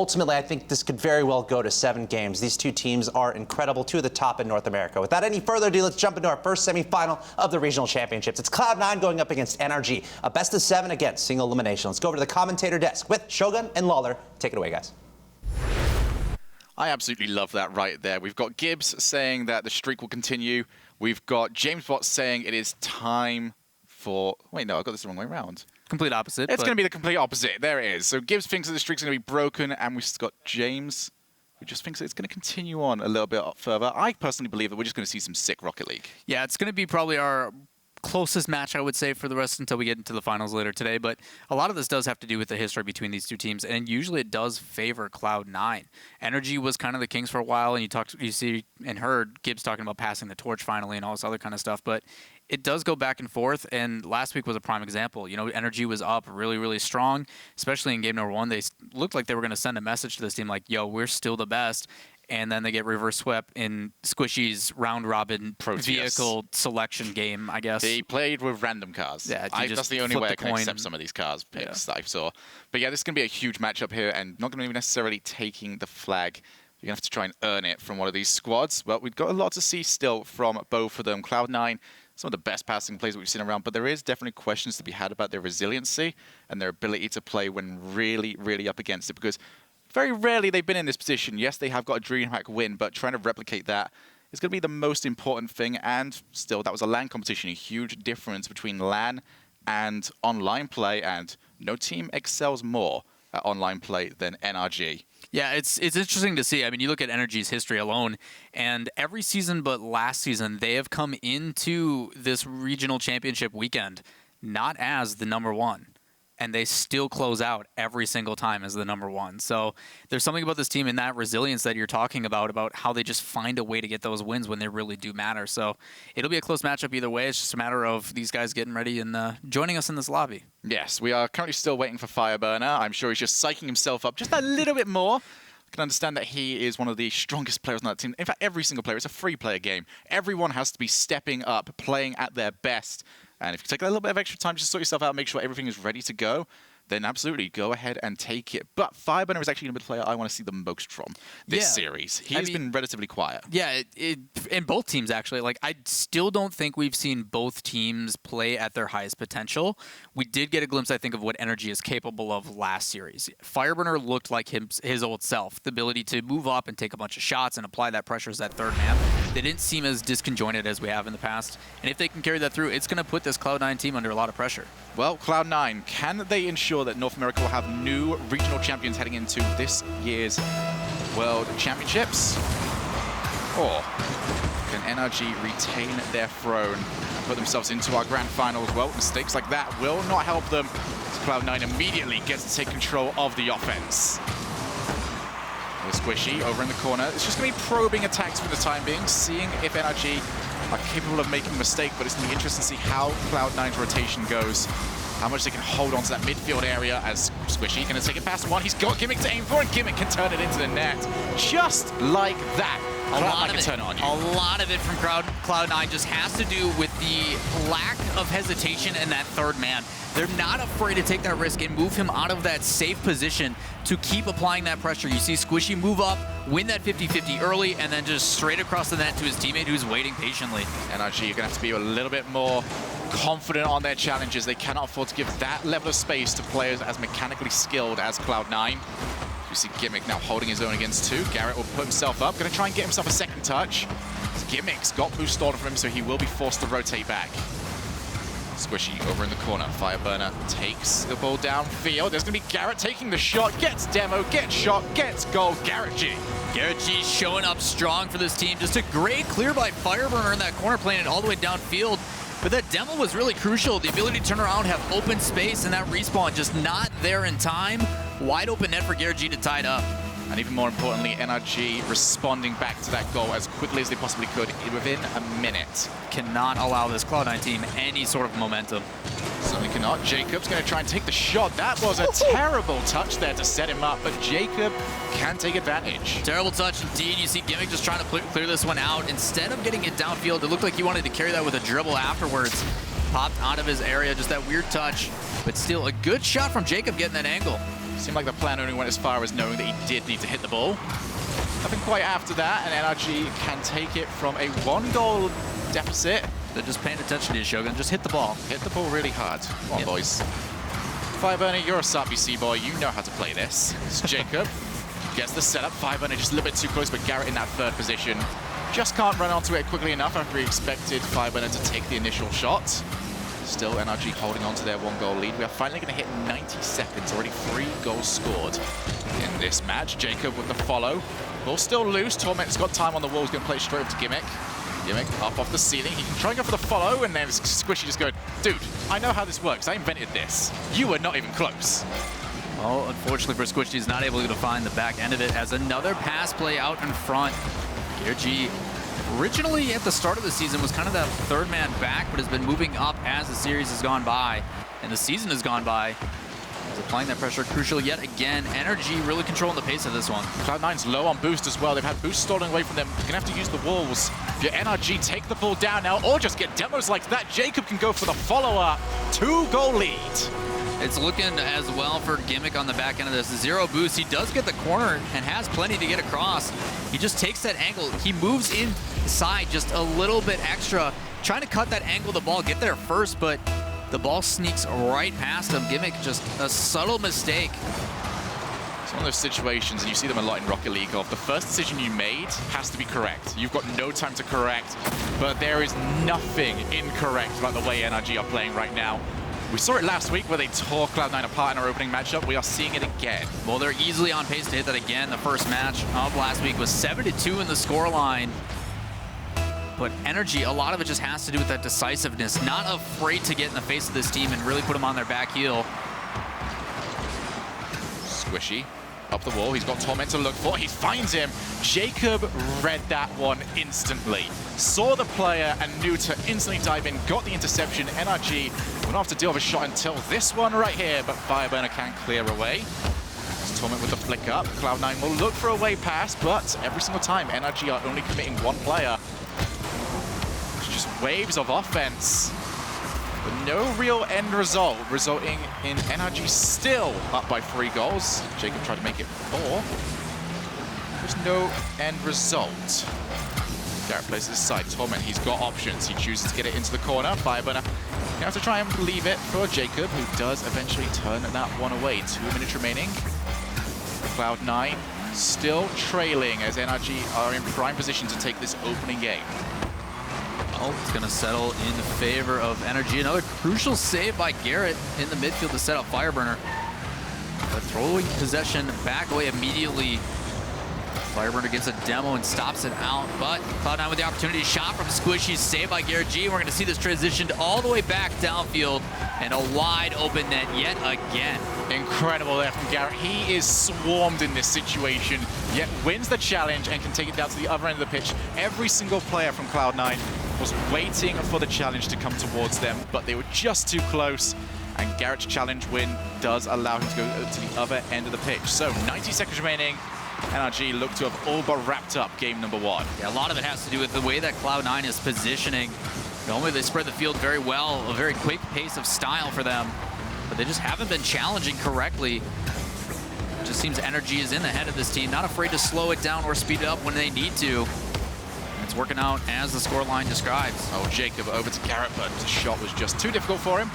ultimately, I think this could very well go to 7 games. These two teams are incredible, 2 of the top in North America. Without any further ado, let's jump into our first semifinal of the regional championships. It's CLOUD9 going up against NRG, a best of 7 against single elimination. Let's go over to the commentator desk with Shogun and Lawler. Take it away, guys. I absolutely love that right there. We've got Gibbs saying that the streak will continue. We've got James Bott saying it is time for... Wait, no, I got this the wrong way around. Complete opposite. It's going to be the complete opposite. There it is. So Gibbs thinks that the streak's going to be broken, and we've got James who just thinks that it's going to continue on a little bit further. I personally believe that we're just going to see some sick Rocket League. Yeah, it's going to be probably our closest match, I would say, for the rest until we get into the finals later today. But a lot of this does have to do with the history between these two teams, and usually it does favor Cloud9. NRG was kind of the kings for a while, and you see and heard Gibbs talking about passing the torch finally and all this other kind of stuff. But it does go back and forth, and last week was a prime example. You know, NRG was up really, really strong, especially in game number 1. They looked like they were going to send a message to this team like, yo, we're still the best. And then they get reverse swept in Squishy's round-robin vehicle selection game, I guess. They played with random cars. Yeah, that's the only way I can accept some of these cars picks that I saw. But yeah, this is going to be a huge matchup here, and not going to be necessarily taking the flag. You're going to have to try and earn it from one of these squads. But we've got a lot to see still from both of them. Cloud9, some of the best passing plays we've seen around, but there is definitely questions to be had about their resiliency and their ability to play when really, really up against it, because very rarely they've been in this position. Yes, they have got a DreamHack win, but trying to replicate that is going to be the most important thing. And still, that was a LAN competition, a huge difference between LAN and online play, and no team excels more at online play than NRG. Yeah, it's interesting to see. I mean, you look at NRG's history alone, and every season but last season, they have come into this regional championship weekend not as the #1. And they still close out every single time as the #1. So there's something about this team and that resilience that you're talking about how they just find a way to get those wins when they really do matter. So it'll be a close matchup either way. It's just a matter of these guys getting ready and joining us in this lobby. Yes, we are currently still waiting for Fireburner. I'm sure he's just psyching himself up just a little bit more. I can understand that he is one of the strongest players on that team. In fact, every single player. It's a free-player game. Everyone has to be stepping up, playing at their best. And if you take a little bit of extra time just to sort yourself out, make sure everything is ready to go, then absolutely go ahead and take it. But Fireburner is actually going to be the player I want to see the most from this series. He's been relatively quiet. Yeah, in both teams, actually. Like, I still don't think we've seen both teams play at their highest potential. We did get a glimpse, I think, of what NRG is capable of last series. Fireburner looked like his old self, the ability to move up and take a bunch of shots and apply that pressure as that third man. They didn't seem as disconjointed as we have in the past. And if they can carry that through, it's going to put this Cloud9 team under a lot of pressure. Well, Cloud9, can they ensure that North America will have new regional champions heading into this year's World Championships? Or can NRG retain their throne and put themselves into our grand finals? Well, mistakes like that will not help them, as Cloud9 immediately gets to take control of the offense. Squishy over in the corner. It's just going to be probing attacks for the time being, seeing if NRG are capable of making a mistake, but it's going to be interesting to see how Cloud9's rotation goes, how much they can hold on to that midfield area, as Squishy going to take it past one. He's got Gimmick to aim for, and Gimmick can turn it into the net. Just like that. A lot of it from Cloud9 just has to do with the lack of hesitation in that third man. They're not afraid to take that risk and move him out of that safe position to keep applying that pressure. You see Squishy move up, win that 50-50 early, and then just straight across the net to his teammate who's waiting patiently. NRG, you're going to have to be a little bit more confident on their challenges. They cannot afford to give that level of space to players as mechanically skilled as Cloud9. You see Gimmick now holding his own against 2. Garrett will put himself up, going to try and get himself a second touch. Gimmick's got boost stolen from him, so he will be forced to rotate back. Squishy over in the corner. Fireburner takes the ball downfield. There's going to be Garrett taking the shot, gets demo, gets shot, gets goal. Garrett G. Garrett G showing up strong for this team. Just a great clear by Fireburner in that corner, playing it all the way downfield. But that demo was really crucial. The ability to turn around, have open space, and that respawn just not there in time. Wide open net for Garrett G to tie it up. And even more importantly, NRG responding back to that goal as quickly as they possibly could within a minute. Cannot allow this Cloud9 team any sort of momentum. Certainly cannot. Jacob's going to try and take the shot. That was a terrible touch there to set him up, but Jacob can take advantage. Terrible touch indeed. You see Gimmick just trying to clear this one out. Instead of getting it downfield, it looked like he wanted to carry that with a dribble afterwards. Popped out of his area, just that weird touch. But still, a good shot from Jacob getting that angle. Seemed like the plan only went as far as knowing that he did need to hit the ball. Nothing quite after that, and NRG can take it from a 1-goal deficit. They're just paying attention to you, Shogun. Just hit the ball. Hit the ball really hard. Come on, boys. Fireburner, you're a SARBC boy. You know how to play this. It's Jacob. Gets the setup. Fireburner just a little bit too close, but Garrett in that third position. Just can't run onto it quickly enough after he expected Fireburner to take the initial shot. Still NRG holding on to their 1-goal lead. We are finally going to hit 90 seconds. Already 3 goals scored in this match. Jacob with the follow. Ball still loose. Torment's got time on the wall. He's going to play it straight up to Gimmick. Gimmick up off the ceiling. He can try and go for the follow, and then Squishy just going, dude, I know how this works. I invented this. You were not even close. Well, unfortunately for Squishy, he's not able to find the back end of it as another pass play out in front. NRG originally at the start of the season was kind of that third man back, but has been moving up as the series has gone by and the season has gone by. He's applying that pressure crucial yet again. NRG really controlling the pace of this one. Cloud9's low on boost as well. They've had boost stolen away from them. You're going to have to use the walls. If you're NRG, take the ball down now or just get demos like that. Jacob can go for the follow-up. 2-goal lead. It's looking as well for Gimmick on the back end of this. 0 boost. He does get the corner and has plenty to get across. He just takes that angle. He moves inside just a little bit extra, trying to cut that angle of the ball, get there first, but the ball sneaks right past him. Gimmick, just a subtle mistake. It's one of those situations, and you see them a lot in Rocket League, of the first decision you made has to be correct. You've got no time to correct, but there is nothing incorrect about the way NRG are playing right now. We saw it last week where they tore Cloud9 apart in our opening matchup. We are seeing it again. Well, they're easily on pace to hit that again. The first match of last week was 7-2 in the scoreline. But NRG, a lot of it just has to do with that decisiveness. Not afraid to get in the face of this team and really put them on their back heel. Squishy. Up the wall, he's got Torment to look for. He finds him. Jacob read that one instantly. Saw the player and knew to instantly dive in. Got the interception. NRG won't have to deal with a shot until this one right here, but Fireburner can clear away. Torment with the flick up. Cloud9 will look for a way pass, but every single time NRG are only committing one player. It's just waves of offense. But no real end result, resulting in NRG still up by 3 goals. Jacob tried to make it 4. There's no end result. Garrett plays this side. Torment, he's got options. He chooses to get it into the corner. Fireburner, you have to try and leave it for Jacob, who does eventually turn that one away. 2 minutes remaining. Cloud9 still trailing as NRG are in prime position to take this opening game. Oh, it's going to settle in favor of NRG. Another crucial save by Garrett in the midfield to set up Fireburner. But throwing possession back away immediately. Fireburner gets a demo and stops it out, but Cloud9 with the opportunity. Shot from Squishy, saved by Garrett G. We're going to see this transitioned all the way back downfield and a wide open net yet again. Incredible there from Garrett. He is swarmed in this situation, yet wins the challenge and can take it down to the other end of the pitch. Every single player from Cloud9 was waiting for the challenge to come towards them, but they were just too close. And Garrett's challenge win does allow him to go to the other end of the pitch. So 90 seconds remaining. NRG look to have all but wrapped up game number 1. Yeah, a lot of it has to do with the way that Cloud9 is positioning. Normally they spread the field very well, a very quick pace of style for them, but they just haven't been challenging correctly. It just seems NRG is in the head of this team, not afraid to slow it down or speed it up when they need to. And it's working out as the scoreline describes. Oh, Jacob over to Garrett, but the shot was just too difficult for him.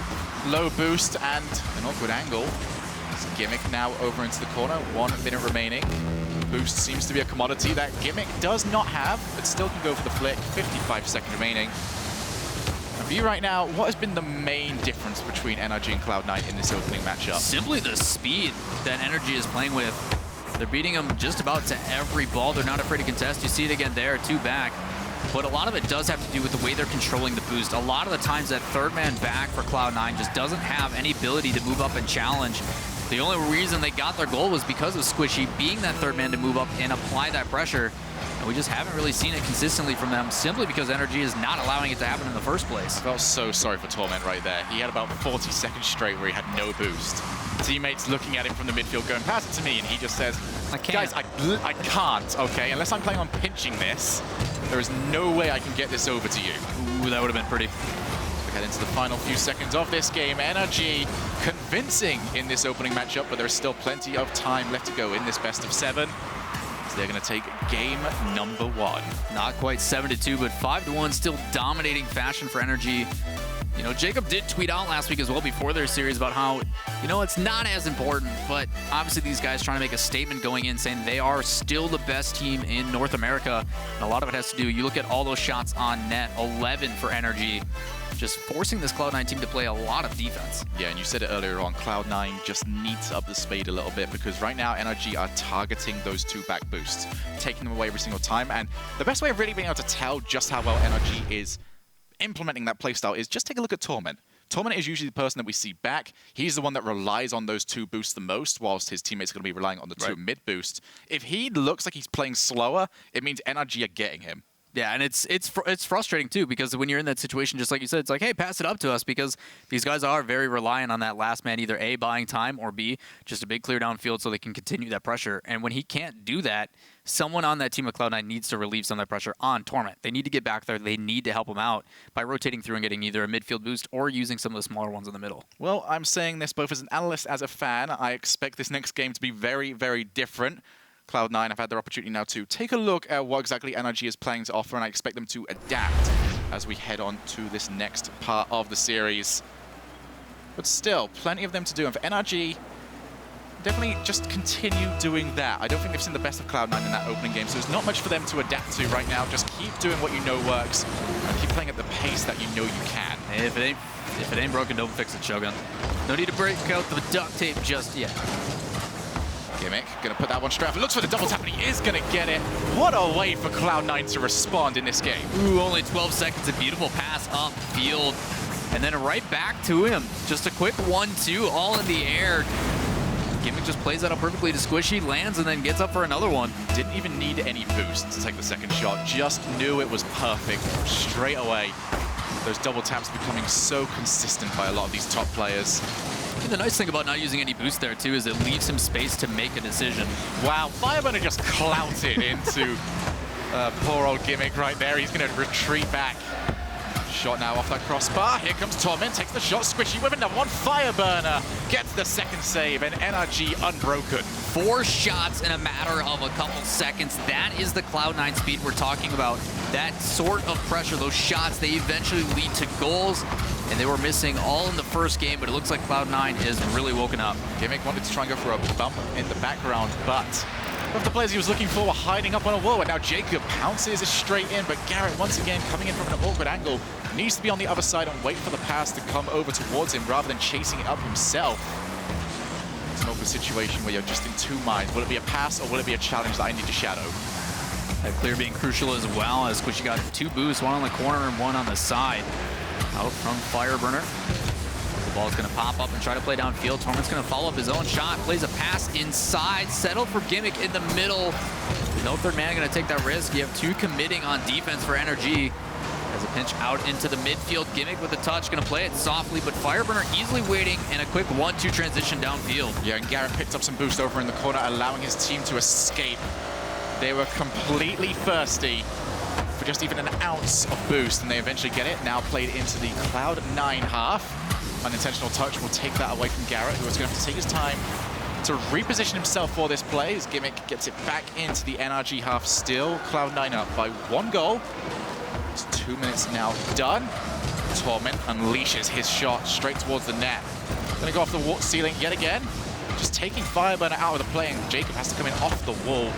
Low boost and an awkward angle. It's Gimmick now over into the corner, 1 minute remaining. Boost seems to be a commodity that Gimmick does not have, but still can go for the flick. 55 seconds remaining. And for you right now, what has been the main difference between NRG and Cloud9 in this opening matchup? Simply the speed that NRG is playing with. They're beating them just about to every ball. They're not afraid to contest. You see it again there, 2 back. But a lot of it does have to do with the way they're controlling the boost. A lot of the times that third man back for Cloud9 just doesn't have any ability to move up and challenge. The only reason they got their goal was because of Squishy being that third man to move up and apply that pressure. And we just haven't really seen it consistently from them, simply because NRG is not allowing it to happen in the first place. I felt so sorry for Torment right there. He had about 40 seconds straight where he had no boost. Teammates looking at him from the midfield going, pass it to me, and he just says, I can't. guys, I can't, okay? Unless I'm planning on pinching this, there is no way I can get this over to you. Ooh, that would have been pretty. Look at into the final few seconds of this game. NRG convincing in this opening matchup, but there's still plenty of time left to go in this best of 7. So they're going to take game number 1. Not quite 7-2, but 5-1, still dominating fashion for NRG. You know, Jacob did tweet out last week as well before their series about how, you know, it's not as important, but obviously these guys trying to make a statement going in saying they are still the best team in North America. And a lot of it has to do, you look at all those shots on net, 11 for NRG, just forcing this Cloud9 team to play a lot of defense. Yeah, and you said it earlier on, Cloud9 just needs up the speed a little bit because right now NRG are targeting those 2 back boosts, taking them away every single time. And the best way of really being able to tell just how well NRG is implementing that playstyle is just take a look at Torment. Torment is usually the person that we see back. He's the one that relies on those 2 boosts the most, whilst his teammates are going to be relying on the 2 mid boosts. If he looks like he's playing slower, it means NRG are getting him. Yeah, and it's frustrating too, because when you're in that situation, just like you said, it's like, hey, pass it up to us, because these guys are very reliant on that last man, either A, buying time, or B, just a big clear downfield so they can continue that pressure. And when he can't do that, someone on that team of Cloud9 needs to relieve some of that pressure on Torment. They need to get back there. They need to help him out by rotating through and getting either a midfield boost or using some of the smaller ones in the middle. Well, I'm saying this both as an analyst, as a fan. I expect this next game to be very, very different. Cloud9 have had their opportunity now to take a look at what exactly NRG is planning to offer, and I expect them to adapt as we head on to this next part of the series. But still, plenty of them to do. And for NRG, definitely just continue doing that. I don't think they've seen the best of Cloud9 in that opening game, so there's not much for them to adapt to right now. Just keep doing what you know works, and keep playing at the pace that you know you can. Hey, if it ain't broken, don't fix it, Shogun. No need to break out the duct tape just yet. Gimmick, gonna put that one straight off. Looks for the double tap, and he is gonna get it. What a way for Cloud9 to respond in this game. Ooh, only 12 seconds, a beautiful pass upfield. And then right back to him. Just a quick 1-2, all in the air. Gimmick just plays that up perfectly to Squishy, lands, and then gets up for another one. Didn't even need any boost to take the second shot. Just knew it was perfect straight away. Those double taps becoming so consistent by a lot of these top players. And the nice thing about not using any boost there, too, is it leaves him space to make a decision. Wow, Fireburner just clouted into poor old Gimmick right there. He's going to retreat back. Shot now off that crossbar. Here comes Torment, takes the shot. Squishy with another one. Fireburner gets the second save, and NRG unbroken. 4 shots in a matter of a couple seconds. That is the Cloud9 speed we're talking about. That sort of pressure, those shots, they eventually lead to goals, and they were missing all in the first game, but it looks like Cloud9 is really woken up. Gimmick wanted to try and go for a bump in the background, but both the players he was looking for were hiding up on a wall, and now Jacob pounces straight in, but Garrett once again coming in from an awkward angle. Needs to be on the other side and wait for the pass to come over towards him rather than chasing it up himself. It's an awkward situation where you're just in 2 minds. Will it be a pass or will it be a challenge that I need to shadow? That clear being crucial as well, as Squishy got 2 boosts, 1 on the corner and 1 on the side. Out from Fireburner. The ball's going to pop up and try to play downfield. Torment's going to follow up his own shot, plays a pass inside, settled for Gimmick in the middle. No third man going to take that risk. You have 2 committing on defense for NRG. Has a pinch out into the midfield. Gimmick with a touch, going to play it softly, but Fireburner easily waiting, and a quick 1-2 transition downfield. Yeah, and Garrett picked up some boost over in the corner, allowing his team to escape. They were completely thirsty for just even an ounce of boost, and they eventually get it. Now played into the Cloud9 half. Unintentional touch will take that away from Garrett, who is going to have to take his time to reposition himself for this play. His Gimmick gets it back into the NRG half. Still Cloud9 up by 1 goal. It's 2 minutes now done. Torment unleashes his shot straight towards the net. Gonna go off the wall ceiling yet again. Just taking Fireburner out of the play, and Jacob has to come in off the wall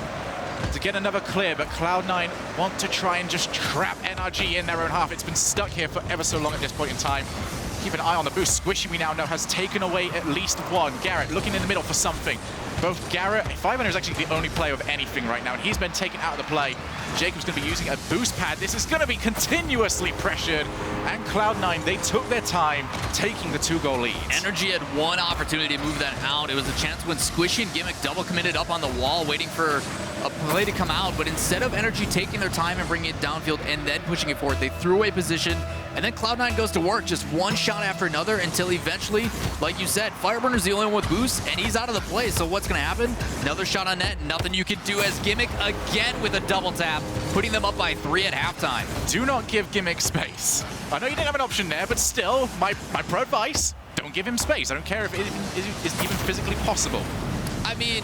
to get another clear, but Cloud9 want to try and just trap NRG in their own half. It's been stuck here for ever so long at this point in time. Keep an eye on the boost. Squishy, we now know, has taken away at least 1. Garrett looking in the middle for something. Both Garrett, Fireburner is actually the only player with anything right now, and he's been taken out of the play. Jacob's going to be using a boost pad. This is going to be continuously pressured, and Cloud9, they took their time taking the 2-goal lead. NRG had 1 opportunity to move that out. It was a chance when Squishy and Gimmick double committed up on the wall, waiting for a play to come out, but instead of NRG taking their time and bringing it downfield and then pushing it forward, they threw away position And then Cloud9 goes to work, just one shot after another until eventually, like you said, Fireburner's the only one with boost, and he's out of the play. So what's going to happen? Another shot on net, nothing you can do as Gimmick again with a double tap, putting them up by 3 at halftime. Do not give Gimmick space. I know you didn't have an option there, but still, my pro advice, don't give him space. I don't care if it is even physically possible. I mean,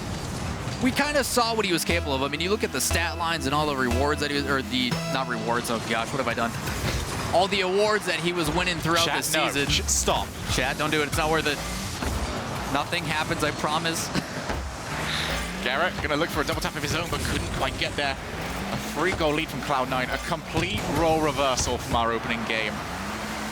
we kind of saw what he was capable of. I mean, you look at the stat lines and all the rewards that he was, or the, not rewards, oh gosh, what have I done? All the awards that he was winning throughout the season. Stop. Chat, don't do it. It's not worth it. Nothing happens, I promise. Garrett gonna look for a double tap of his own, but couldn't quite get there. A 3-goal lead from Cloud9, a complete role reversal from our opening game.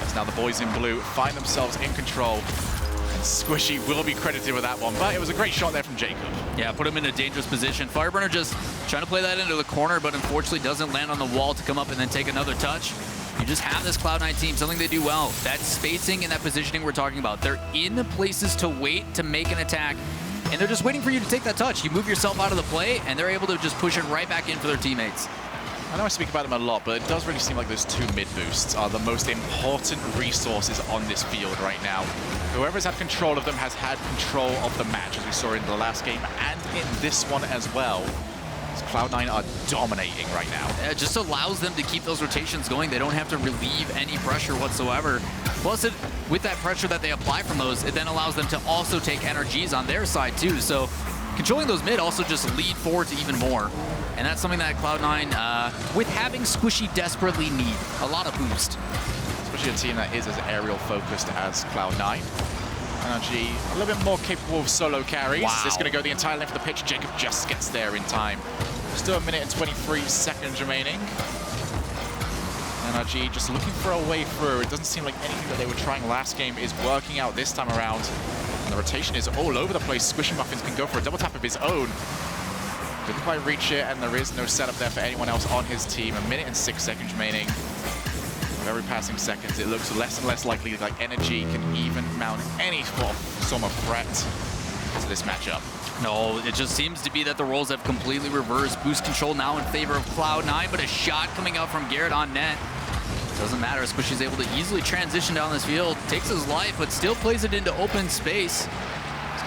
As now the boys in blue find themselves in control. And Squishy will be credited with that one, but it was a great shot there from Jacob. Yeah, put him in a dangerous position. Fireburner just trying to play that into the corner, but unfortunately doesn't land on the wall to come up and then take another touch. You just have this Cloud9 team, something they do well. That spacing and that positioning we're talking about. They're in the places to wait to make an attack, and they're just waiting for you to take that touch. You move yourself out of the play, and they're able to just push it right back in for their teammates. I know I speak about them a lot, but it does really seem like those 2 mid boosts are the most important resources on this field right now. Whoever's had control of them has had control of the match, as we saw in the last game and in this one as well. Cloud9 are dominating right now. It just allows them to keep those rotations going. They don't have to relieve any pressure whatsoever. Plus, with that pressure that they apply from those, it then allows them to also take NRGs on their side too. So controlling those mid also just lead forward to even more. And that's something that Cloud9, with having Squishy, desperately need. A lot of boost. Especially a team that is as aerial focused as Cloud9. NRG a little bit more capable of solo carries. Wow. This is going to go the entire length of the pitch. Jacob just gets there in time. Still 1 minute and 23 seconds remaining. NRG just looking for a way through. It doesn't seem like anything that they were trying last game is working out this time around. And the rotation is all over the place. Squishy Muffins can go for a double tap of his own. Didn't quite reach it, and there is no setup there for anyone else on his team. 1 minute and 6 seconds remaining. With every passing seconds, it looks less and less likely like NRG can even mount any form of threat to this matchup. No, it just seems to be that the roles have completely reversed. Boost control now in favor of Cloud9, but a shot coming out from Garrett on net. Doesn't matter, Squishy's able to easily transition down this field, takes his life, but still plays it into open space.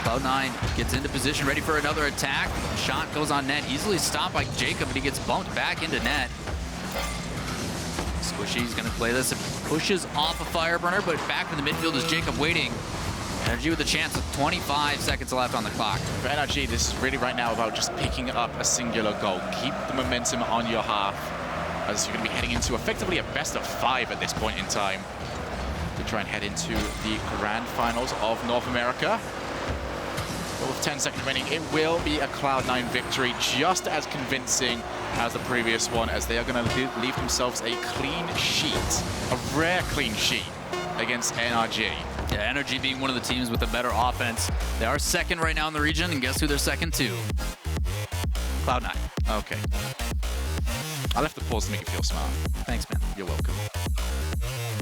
Cloud9 gets into position, ready for another attack. Shot goes on net, easily stopped by Jacob, but he gets bumped back into net. Squishy's gonna play this, pushes off a Fireburner, but back in the midfield is Jacob waiting. NRG with a chance with 25 seconds left on the clock. For NRG, this is really right now about just picking up a singular goal. Keep the momentum on your half, as you're going to be heading into effectively a best-of-5 at this point in time to try and head into the grand finals of North America. But with 10 seconds remaining, it will be a Cloud9 victory, just as convincing as the previous one, as they are going to leave themselves a clean sheet, a rare clean sheet against NRG. Yeah, NRG being one of the teams with a better offense. They are second right now in the region, and guess who they're second to? Cloud9. Okay. I left the pause to make you feel smart. Thanks, man. You're welcome.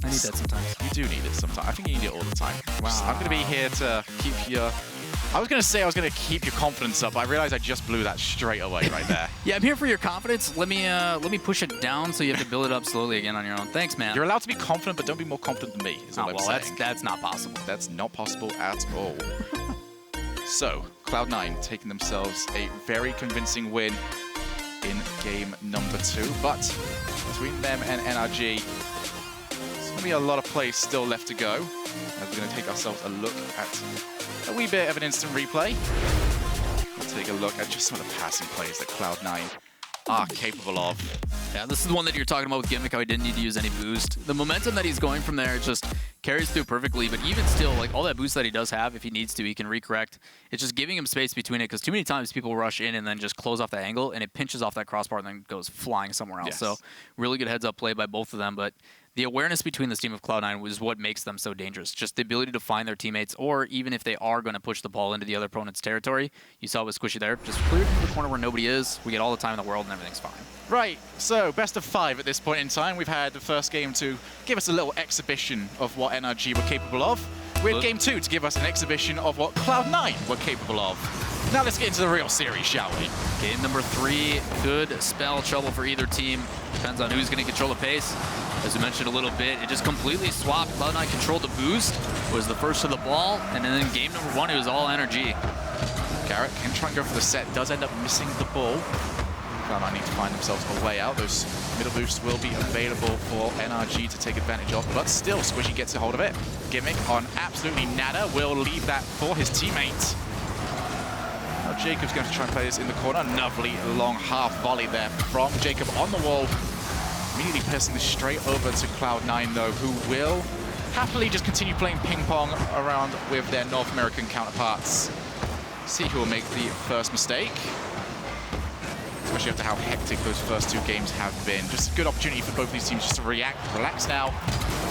I need that sometimes. You do need it sometimes. I think you need it all the time. Wow. I'm going to be here to keep your... I was going to say I was going to keep your confidence up, but I realized I just blew that straight away right there. Yeah, I'm here for your confidence. Let me push it down so you have to build it up slowly again on your own. Thanks, man. You're allowed to be confident, but don't be more confident than me, is what I'm saying. That's not possible. That's not possible at all. So, Cloud9 taking themselves a very convincing win in game number 2, but between them and NRG, there's going to be a lot of plays still left to go, as we're going to take ourselves a look at a wee bit of an instant replay. We'll take a look at just some of the passing plays that Cloud9 are capable of. Yeah, this is the one that you're talking about with Gimmick, how he didn't need to use any boost. The momentum that he's going from there just carries through perfectly, but even still, like all that boost that he does have, if he needs to, he can recorrect. It's just giving him space between it, because too many times people rush in and then just close off that angle, and it pinches off that crossbar and then goes flying somewhere else. Yes. So really good heads-up play by both of them, but the awareness between this team of Cloud9 was what makes them so dangerous. Just the ability to find their teammates, or even if they are going to push the ball into the other opponent's territory. You saw with Squishy there, just clear to the corner where nobody is. We get all the time in the world and everything's fine. Right, so best of 5 at this point in time. We've had the first game to give us a little exhibition of what NRG were capable of. We had game 2 to give us an exhibition of what Cloud9 were capable of. Now let's get into the real series, shall we? Game number 3 could spell trouble for either team. Depends on who's going to control the pace. As we mentioned a little bit, it just completely swapped. CLOUD9 controlled the boost, was the first to the ball, and then in game number 1, it was all NRG. Garrett can try and go for the set, does end up missing the ball. CLOUD9 need to find themselves a way out. Those middle boosts will be available for NRG to take advantage of, but still, Squishy gets a hold of it. Gimmick on absolutely nada will leave that for his teammate. Now Jacob's going to try and play this in the corner. Lovely long half volley there from Jacob on the wall. Immediately piercing this straight over to CLOUD9 though, who will happily just continue playing ping pong around with their North American counterparts. See who will make the first mistake. Especially after how hectic those first 2 games have been. Just a good opportunity for both of these teams just to react, relax now,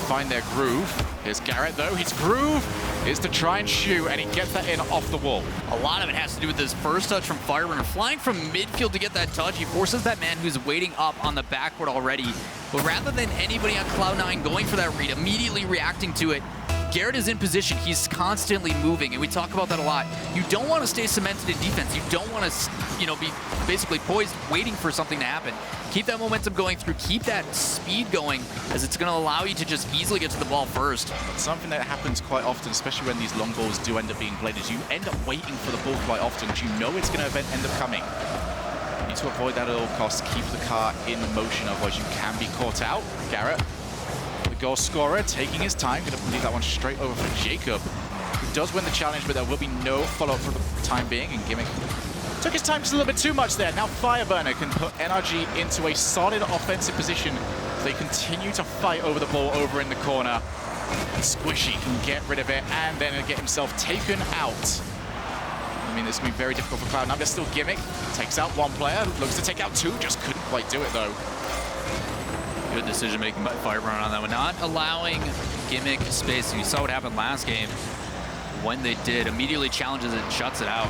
find their groove. Here's Garrett though, his groove is to try and shoot, and he gets that in off the wall. A lot of it has to do with this first touch from Fireburner. Flying from midfield to get that touch, he forces that man who's waiting up on the backboard already. But rather than anybody on CLOUD9 going for that read, immediately reacting to it, Garrett is in position. He's constantly moving, and we talk about that a lot. You don't want to stay cemented in defense. You don't want to, be basically poised, waiting for something to happen. Keep that momentum going through. Keep that speed going, as it's going to allow you to just easily get to the ball first. Something that happens quite often, especially when these long balls do end up being played, is you end up waiting for the ball quite often, because you know it's going to end up coming. You need to avoid that at all costs. Keep the car in motion, otherwise you can be caught out. Garrett, the goal scorer, taking his time, going to leave that one straight over for Jacob, who does win the challenge, but there will be no follow-up for the time being, and Gimmick took his time just a little bit too much there. Now Fireburner can put NRG into a solid offensive position as they continue to fight over the ball over in the corner. Squishy can get rid of it and then get himself taken out. I mean, this can be very difficult for CLOUD9, but still Gimmick takes out 1 player, looks to take out 2, just couldn't quite do it though. Good decision making by Fireburner on that one. Not allowing Gimmick space. You saw what happened last game when they did. Immediately challenges it and shuts it out.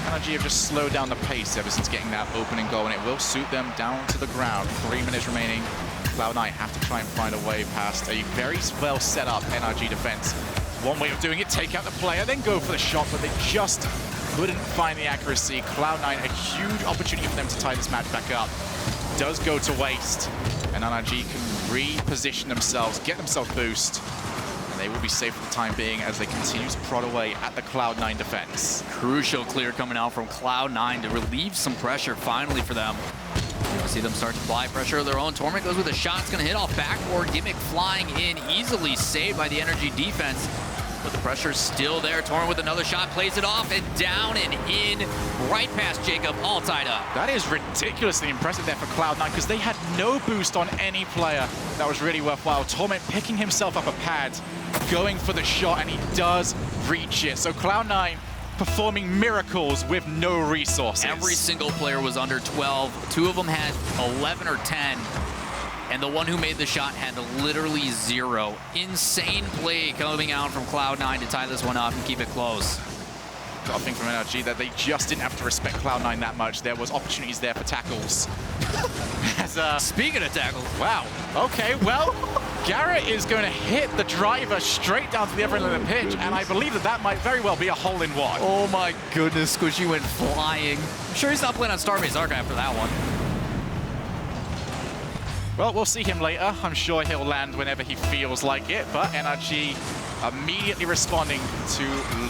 NRG have just slowed down the pace ever since getting that opening goal, and it will suit them down to the ground. 3 minutes remaining. CLOUD9 have to try and find a way past a very well set up NRG defense. One way of doing it, take out the player, then go for the shot, but they just couldn't find the accuracy. CLOUD9, a huge opportunity for them to tie this match back up. Does go to waste, and NRG can reposition themselves, get themselves boost, and they will be safe for the time being as they continue to prod away at the CLOUD9 defense. Crucial clear coming out from CLOUD9 to relieve some pressure finally for them. You see them start to apply pressure of their own. Torment goes with a shot, it's going to hit off backboard. Gimmick flying in, easily saved by the NRG defense. But the pressure's still there. Torment with another shot, plays it off, and down and in, right past Jacob, all tied up. That is ridiculously impressive there for CLOUD9, because they had no boost on any player. That was really worthwhile. Torment picking himself up a pad, going for the shot, and he does reach it. So CLOUD9 performing miracles with no resources. Every single player was under 12. 2 of them had 11 or 10. And the one who made the shot had literally 0. Insane play coming out from CLOUD9 to tie this one up and keep it close. Got a thing from NRG that they just didn't have to respect CLOUD9 that much. There was opportunities there for tackles. Speaking of tackles. Wow. Okay, well, Garrett is going to hit the driver straight down to the other end of the pitch, and I believe that that might very well be a hole-in-one. Oh my goodness, Squishy went flying. I'm sure he's not playing on Starbase Arc after that one. Well, we'll see him later. I'm sure he'll land whenever he feels like it, but NRG immediately responding to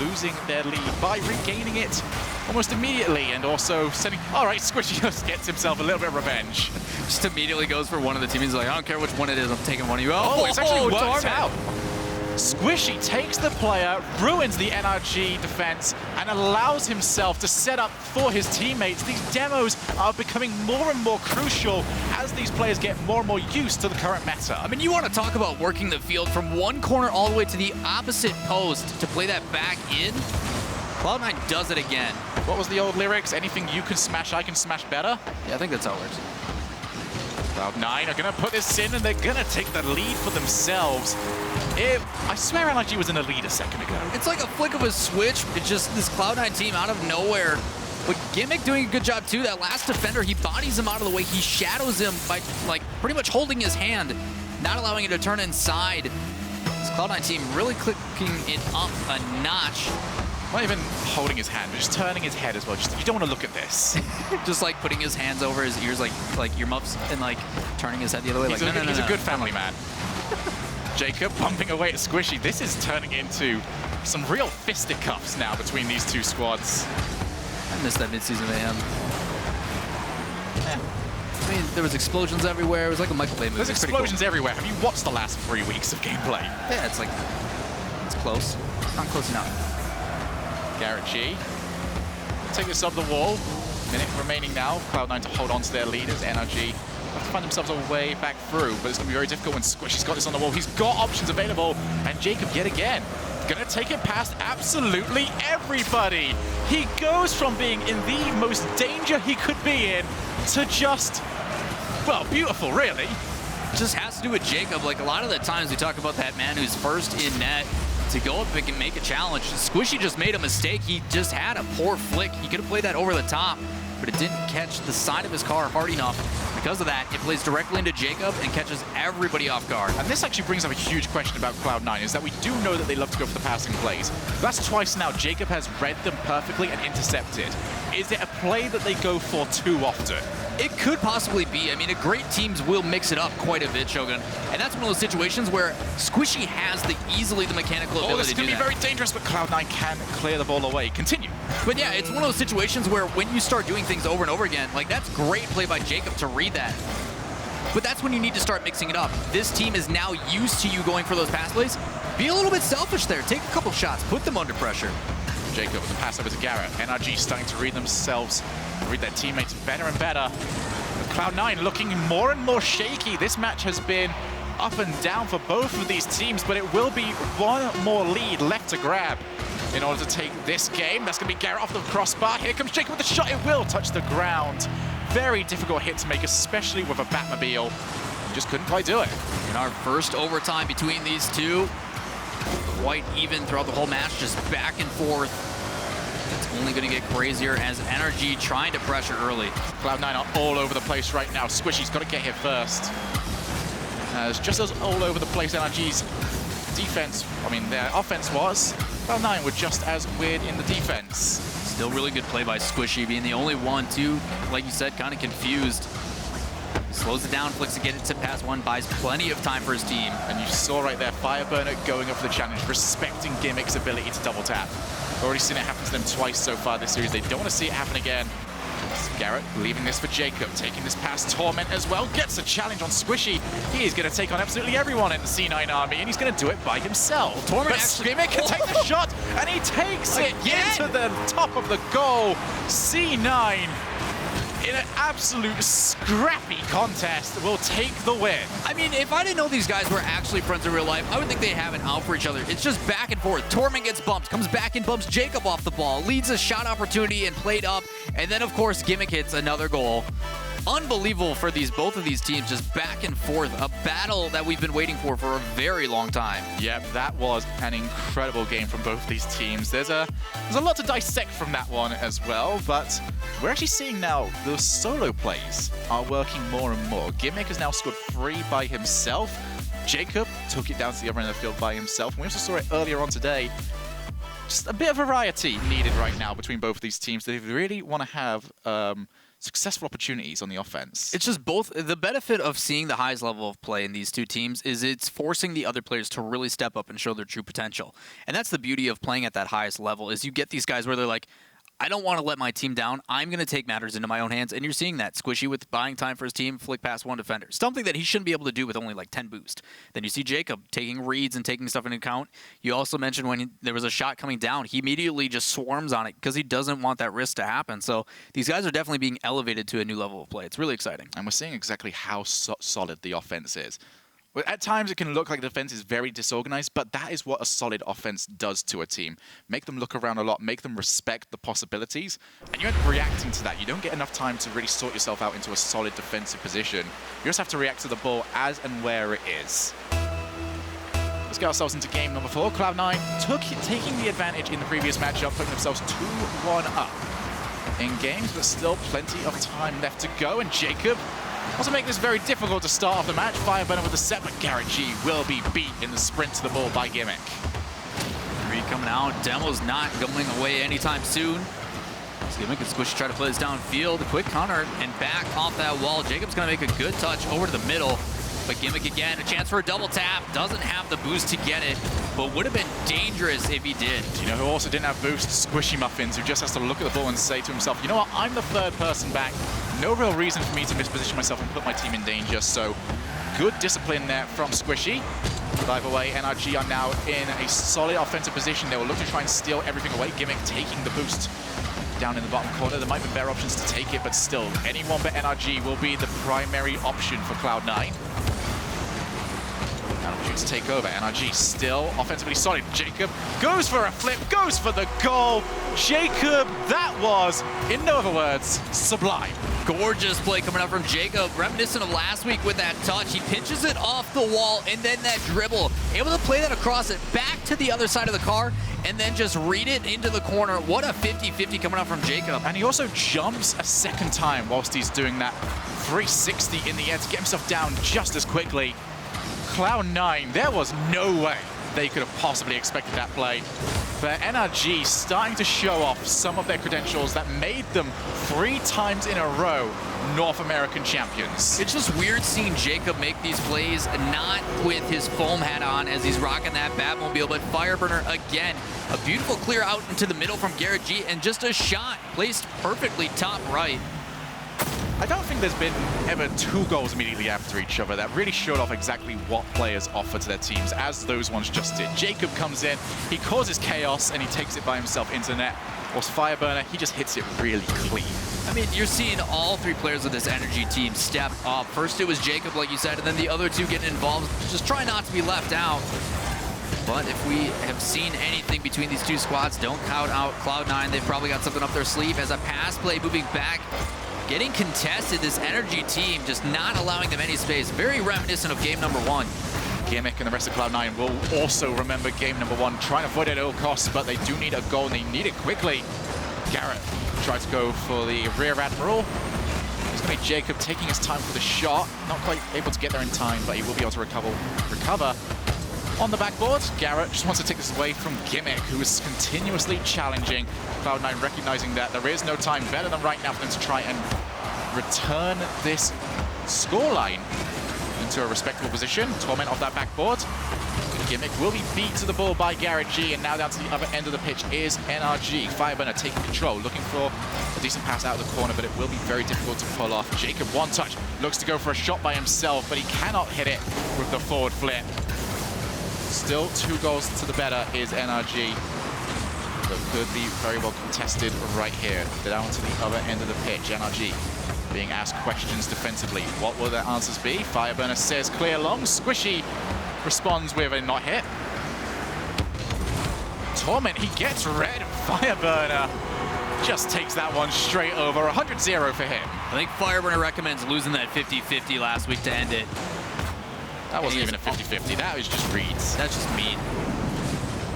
losing their lead by regaining it almost immediately, and also sending... All right, Squishy just gets himself a little bit of revenge. Just immediately goes for one of the teams. He's like, I don't care which one it is, I'm taking one of you. Oh, it's actually worked Torment. out. Squishy takes the player, ruins the NRG defense, and allows himself to set up for his teammates. These demos are becoming more and more crucial as these players get more and more used to the current meta. I mean, you want to talk about working the field from one corner all the way to the opposite post to play that back in? CLOUD9 does it again. What was the old lyrics? Anything you can smash, I can smash better? Yeah, I think that's how it works. CLOUD9 are going to put this in, and they're going to take the lead for themselves. I swear NRG was in a lead a second ago. It's like a flick of a switch. It's just this CLOUD9 team out of nowhere. But Gimmick doing a good job too. That last defender, he bodies him out of the way. He shadows him by like pretty much holding his hand, not allowing it to turn inside. This CLOUD9 team really clicking it up a notch. Not even holding his hand, but just turning his head as well. Just, you don't want to look at this. Just like putting his hands over his ears like earmuffs and like turning his head the other way. He's a good family man. Jacob bumping away at Squishy. This is turning into some real fisticuffs now between these two squads. I missed that mid-season mayhem. I mean, there was explosions everywhere. It was like a Michael Bay movie. There's explosions everywhere. Have you watched the last 3 weeks of gameplay? Yeah, it's like, it's close. It's not close enough. Garrett G. Take this up the wall. Minute remaining now. Cloud9 to hold on to their leaders. NRG have to find themselves a way back through, but it's going to be very difficult when Squishy's got this on the wall. He's got options available, and Jacob yet again going to take it past absolutely everybody. He goes from being in the most danger he could be in to just, well, beautiful, really. Just has to do with Jacob. Like, a lot of the times we talk about that man who's first in net to go up and make a challenge. Squishy just made a mistake. He just had a poor flick. He could have played that over the top, but it didn't catch the side of his car hard enough. Because of that, it plays directly into Jacob and catches everybody off guard. And this actually brings up a huge question about Cloud9, is that we do know that they love to go for the passing plays. That's twice now Jacob has read them perfectly and intercepted. Is it a play that they go for too often? It could possibly be. I mean, great teams will mix it up quite a bit, Shogun. And that's one of those situations where Squishy has easily the mechanical ability to do that. This could be very dangerous, but Cloud9 can clear the ball away. Continue. But yeah, it's one of those situations where when you start doing things over and over again, like, that's great play by Jacob to read that. But that's when you need to start mixing it up. This team is now used to you going for those pass plays. Be a little bit selfish there. Take a couple shots. Put them under pressure. Jacob with the pass over to Garrett. NRG starting to read themselves, read their teammates better and better. Cloud9 looking more and more shaky. This match has been up and down for both of these teams, but it will be one more lead left to grab in order to take this game. That's going to be Garrett off the crossbar. Here comes Jacob with the shot. It will touch the ground. Very difficult hit to make, especially with a Batmobile. Just couldn't quite do it. In our first overtime between these two, quite even throughout the whole match, just back and forth. It's only going to get crazier as NRG trying to pressure early. Cloud9 are all over the place right now. Squishy's got to get here first. As just as all over the place NRG's defense, I mean, their offense was, Cloud9 were just as weird in the defense. Still really good play by Squishy, being the only one, too, like you said, kind of confused. Slows it down, flicks to get it to pass one, buys plenty of time for his team. And you saw right there, Fireburner going up for the challenge, respecting Gimmick's ability to double tap. Already seen it happen to them twice so far this series. They don't want to see it happen again. Garrett leaving this for Jacob, taking this past Torment as well, gets a challenge on Squishy. He is going to take on absolutely everyone in the C9 army, and he's going to do it by himself. Torment but Gimmick can take the shot, and he takes it into the top of the goal. C9, in an absolute scrappy contest, will take the win. I mean, if I didn't know these guys were actually friends in real life, I would think they have it out for each other. It's just back and forth. Torment gets bumped, comes back and bumps Jacob off the ball, leads a shot opportunity and played up, and then, of course, Gimmick hits another goal. Unbelievable for both of these teams, just back and forth. A battle that we've been waiting for a very long time. Yep, that was an incredible game from both these teams. There's a lot to dissect from that one as well, but we're actually seeing now the solo plays are working more and more. Gimmick has now scored 3 by himself. Jacob took it down to the other end of the field by himself. And we also saw it earlier on today. Just a bit of variety needed right now between both of these teams. They really want to have successful opportunities on the offense. It's just both. The benefit of seeing the highest level of play in these two teams is it's forcing the other players to really step up and show their true potential. And that's the beauty of playing at that highest level, is you get these guys where they're like, I don't want to let my team down. I'm going to take matters into my own hands. And you're seeing that. Squishy with buying time for his team, flick past one defender. Something that he shouldn't be able to do with only like 10 boost. Then you see Jacob taking reads and taking stuff into account. You also mentioned when there was a shot coming down, he immediately just swarms on it because he doesn't want that risk to happen. So these guys are definitely being elevated to a new level of play. It's really exciting. And we're seeing exactly how solid the offense is. At times, it can look like the defense is very disorganized, but that is what a solid offense does to a team. Make them look around a lot, make them respect the possibilities, and you're reacting to that. You don't get enough time to really sort yourself out into a solid defensive position. You just have to react to the ball as and where it is. Let's get ourselves into game number 4. Cloud9 taking the advantage in the previous matchup, putting themselves 2-1 up in games, but still plenty of time left to go, and Jacob also make this very difficult to start off the match. Fireburner with the set, but Garrett G will be beat in the sprint to the ball by Gimmick. Here he coming out. Demo's not going away anytime soon. Gimmick and Squishy try to play this downfield. A quick counter and back off that wall. Jacob's going to make a good touch over to the middle. But Gimmick again, a chance for a double tap. Doesn't have the boost to get it, but would have been dangerous if he did. You know who also didn't have boost? Squishy Muffins, who just has to look at the ball and say to himself, you know what, I'm the third person back. No real reason for me to misposition myself and put my team in danger. So good discipline there from Squishy. But either way, NRG are now in a solid offensive position. They will look to try and steal everything away. Gimmick taking the boost down in the bottom corner. There might be better options to take it, but still, anyone but NRG will be the primary option for CLOUD9. To take over. NRG still offensively solid. Jacob goes for a flip, goes for the goal. Jacob, that was, in no other words, sublime. Gorgeous play coming up from Jacob, reminiscent of last week with that touch. He pitches it off the wall and then that dribble. Able to play that across it back to the other side of the car and then just read it into the corner. What a 50-50 coming up from Jacob. And he also jumps a second time whilst he's doing that 360 in the air to get himself down just as quickly. CLOUD9, there was no way they could have possibly expected that play. But NRG starting to show off some of their credentials that made them 3 times in a row North American champions. It's just weird seeing Jacob make these plays not with his foam hat on as he's rocking that Batmobile, but Fireburner again. A beautiful clear out into the middle from Garrett G and just a shot placed perfectly top right. I don't think there's been ever 2 goals immediately after each other that really showed off exactly what players offer to their teams, as those ones just did. Jacob comes in, he causes chaos, and he takes it by himself into the net. Whilst Fireburner, he just hits it really clean. I mean, you're seeing all 3 players of this NRG team step up. First it was Jacob, like you said, and then the other 2 getting involved. Just try not to be left out. But if we have seen anything between these 2 squads, don't count out CLOUD9. They've probably got something up their sleeve as a pass play moving back. Getting contested, this NRG team just not allowing them any space. Very reminiscent of game number 1. Gimmick and the rest of CLOUD9 will also remember game number 1, trying to avoid it at all costs, but they do need a goal and they need it quickly. Garrett tries to go for the rear admiral. It's going to be Jacob taking his time for the shot. Not quite able to get there in time, but he will be able to recover. On the backboard, Garrett just wants to take this away from Gimmick, who is continuously challenging. CLOUD9 recognizing that there is no time better than right now for them to try and return this scoreline into a respectable position. Torment off that backboard. Gimmick will be beat to the ball by Garrett G, and now down to the other end of the pitch is NRG. Fireburner taking control, looking for a decent pass out of the corner, but it will be very difficult to pull off. Jacob, one touch, looks to go for a shot by himself, but he cannot hit it with the forward flip. Still 2 goals to the better is NRG, but could be very well contested right here. Down to the other end of the pitch, NRG being asked questions defensively. What will their answers be? Fireburner says clear long. Squishy responds with a not hit. Torment, he gets red. Fireburner just takes that one straight over. 100-0 for him. I think Fireburner recommends losing that 50-50 last week to end it. That wasn't even a 50-50. That was just reads. That's just mean.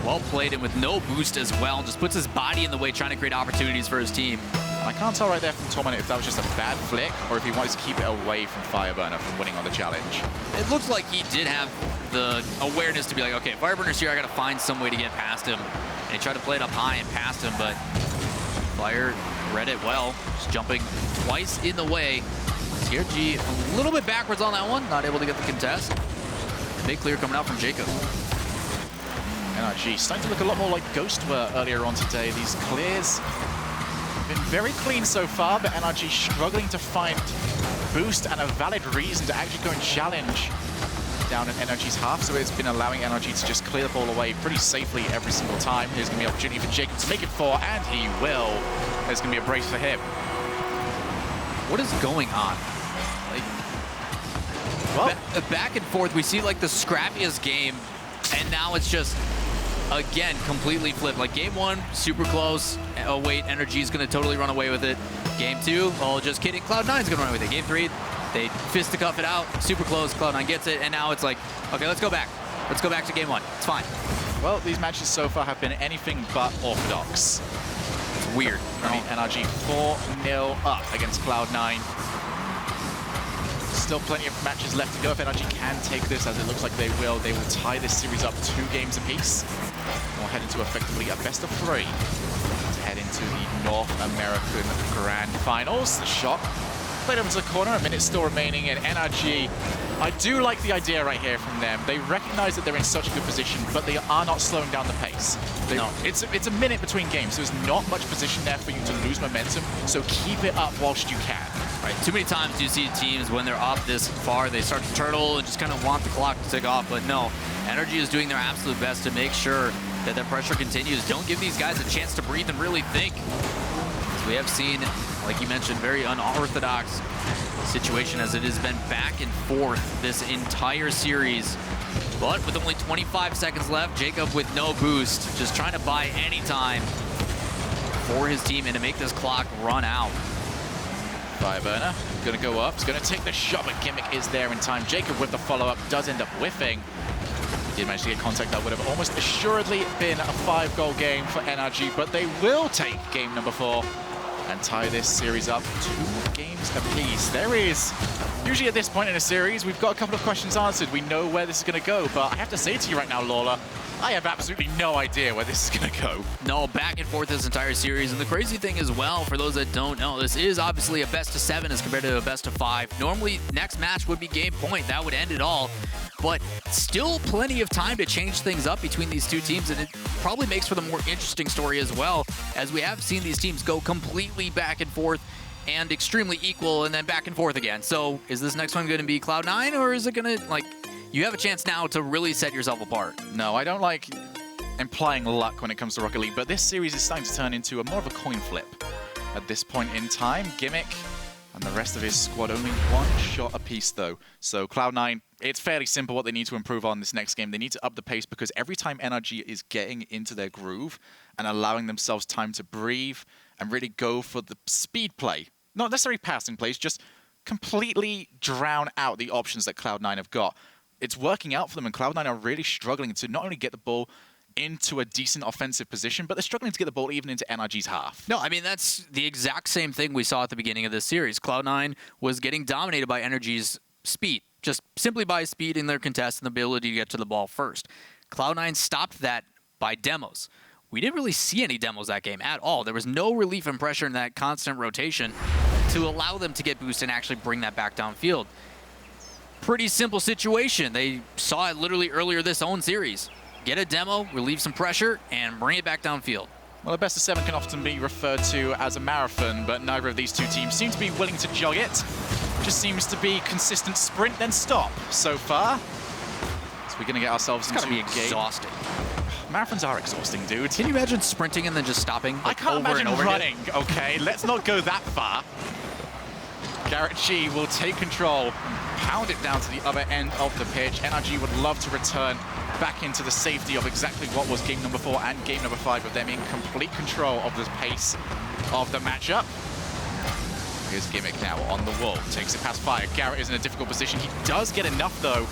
Well played, and with no boost as well. Just puts his body in the way, trying to create opportunities for his team. I can't tell right there from Torment if that was just a bad flick or if he wanted to keep it away from Fireburner from winning on the challenge. It looks like he did have the awareness to be like, okay, Fireburner's here, I gotta find some way to get past him. And he tried to play it up high and past him, but Fire read it well. Just jumping twice in the way. Garrett G a little bit backwards on that one, not able to get the contest. Big clear coming out from Jacob. NRG starting to look a lot more like Ghost were earlier on today. These clears have been very clean so far, but NRG struggling to find boost and a valid reason to actually go and challenge down in NRG's half. So it's been allowing NRG to just clear the ball away pretty safely every single time. Here's going to be an opportunity for Jacob to make it 4, and he will. There's going to be a brace for him. What is going on? Well, back and forth, we see like the scrappiest game, and now it's just, again, completely flipped. Like game 1, super close. Oh wait, NRG is gonna totally run away with it. Game 2, oh just kidding, CLOUD9 is gonna run away with it. Game 3, they fisticuff it out, super close, CLOUD9 gets it, and now it's like, okay, let's go back. Let's go back to game 1, it's fine. Well, these matches so far have been anything but orthodox. It's weird. I mean, NRG 4-0 up against CLOUD9. Still plenty of matches left to go if NRG can take this, as it looks like they will. They will tie this series up 2 games apiece. We'll head into effectively a best of 3 to head into the North American Grand Finals. The shot played over to the corner, a minute still remaining, and NRG, I do like the idea right here from them. They recognize that they're in such a good position, but they are not slowing down the pace. No. It's a minute between games, so there's not much position there for you to lose momentum, so keep it up whilst you can. Right. Too many times you see teams, when they're up this far, they start to turtle and just kind of want the clock to tick off, but no. NRG is doing their absolute best to make sure that their pressure continues. Don't give these guys a chance to breathe and really think. As we have seen, like you mentioned, very unorthodox situation as it has been back and forth this entire series. But with only 25 seconds left, Jacob with no boost, just trying to buy any time for his team and to make this clock run out. Fireburner gonna go up, he's gonna take the shot, but Gimmick is there in time. Jacob with the follow-up does end up whiffing. He did manage to get contact. That would have almost assuredly been a 5-goal game for NRG, but they will take game number 4 and tie this series up 2 games apiece. There is, usually at this point in a series, we've got a couple of questions answered. We know where this is gonna go, but I have to say to you right now, Lawler, I have absolutely no idea where this is going to go. No, back and forth this entire series. And the crazy thing as well, for those that don't know, this is obviously a best of 7 as compared to a best of 5. Normally, next match would be game point. That would end it all. But still plenty of time to change things up between these two teams. And it probably makes for the more interesting story as well, as we have seen these teams go completely back and forth and extremely equal and then back and forth again. So is this next one going to be Cloud9, or is it going to, like, you have a chance now to really set yourself apart? No, I don't like implying luck when it comes to Rocket League, but this series is starting to turn into more of a coin flip. At this point in time, Gimmick and the rest of his squad only 1 shot apiece though. So Cloud9, it's fairly simple what they need to improve on this next game. They need to up the pace because every time NRG is getting into their groove and allowing themselves time to breathe and really go for the speed play, not necessarily passing plays, just completely drown out the options that Cloud9 have got. It's working out for them, and Cloud9 are really struggling to not only get the ball into a decent offensive position, but they're struggling to get the ball even into NRG's half. No, I mean, that's the exact same thing we saw at the beginning of this series. Cloud9 was getting dominated by NRG's speed, just simply by speed in their contest and the ability to get to the ball first. Cloud9 stopped that by demos. We didn't really see any demos that game at all. There was no relief and pressure in that constant rotation to allow them to get boost and actually bring that back downfield. Pretty simple situation. They saw it literally earlier this own series. Get a demo, relieve some pressure, and bring it back downfield. Well, a best of 7 can often be referred to as a marathon, but neither of these two teams seem to be willing to jog it. Just seems to be consistent sprint, then stop so far. So we're going to get ourselves into a game. Exhausting. Marathons are exhausting, dude. Can you imagine sprinting and then just stopping? I can't imagine running, again? okay? Let's not go that far. Garrett G will take control, pound it down to the other end of the pitch. NRG would love to return back into the safety of exactly what was game number 4 and game number 5, with them in complete control of the pace of the matchup. Here's Gimmick now on the wall, takes it past Fire. Garrett is in a difficult position. He does get enough though,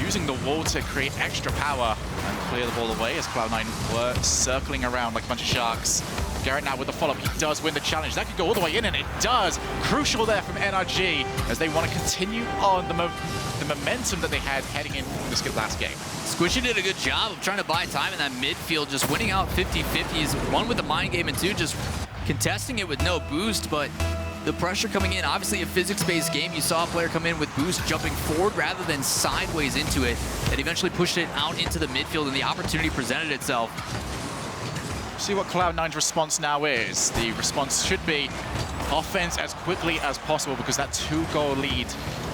using the wall to create extra power and clear the ball away as Cloud9 were circling around like a bunch of sharks. Garrett now with the follow-up, he does win the challenge. That could go all the way in, and it does. Crucial there from NRG as they want to continue on the momentum that they had heading in this last game. Squishy did a good job of trying to buy time in that midfield, just winning out 50-50s, 1 with the mind game and 2 just contesting it with no boost, but the pressure coming in, obviously a physics-based game. You saw a player come in with boost jumping forward rather than sideways into it, that eventually pushed it out into the midfield, and the opportunity presented itself. See what Cloud9's response now is. The response should be offense as quickly as possible because that 2-goal lead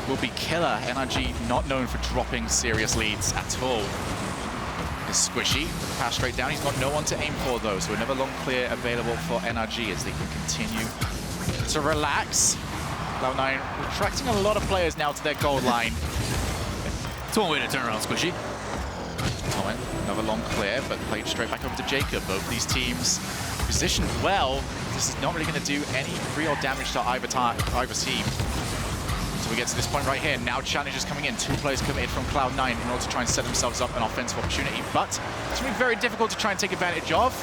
will be killer. NRG not known for dropping serious leads at all. It's Squishy with the pass straight down. He's got no one to aim for though, so another long clear available for NRG as they can continue to relax. Cloud9 retracting a lot of players now to their goal line. It's one way to turn around, Squishy. Owen, another long clear, but played straight back over to Jacob. Both these teams positioned well. This is not really going to do any real damage to either team. So we get to this point right here. Now challenges coming in. 2 players committed from Cloud9 in order to try and set themselves up an offensive opportunity. But it's going to be very difficult to try and take advantage of.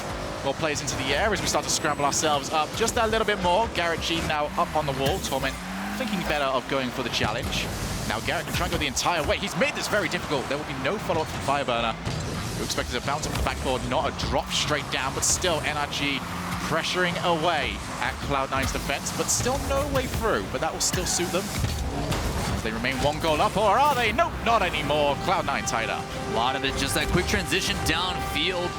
More players into the air as we start to scramble ourselves up just that little bit more. Garrett G now up on the wall. Torment thinking better of going for the challenge. Now Garrett can try and go the entire way. He's made this very difficult. There will be no follow-up from Fireburner. You expected a bounce off the backboard, not a drop straight down, but still NRG pressuring away at Cloud9's defense, but still no way through. But that will still suit them. They remain 1 goal up, or are they? Nope, not anymore. Cloud9 tied up. A lot of it, just that quick transition downfield.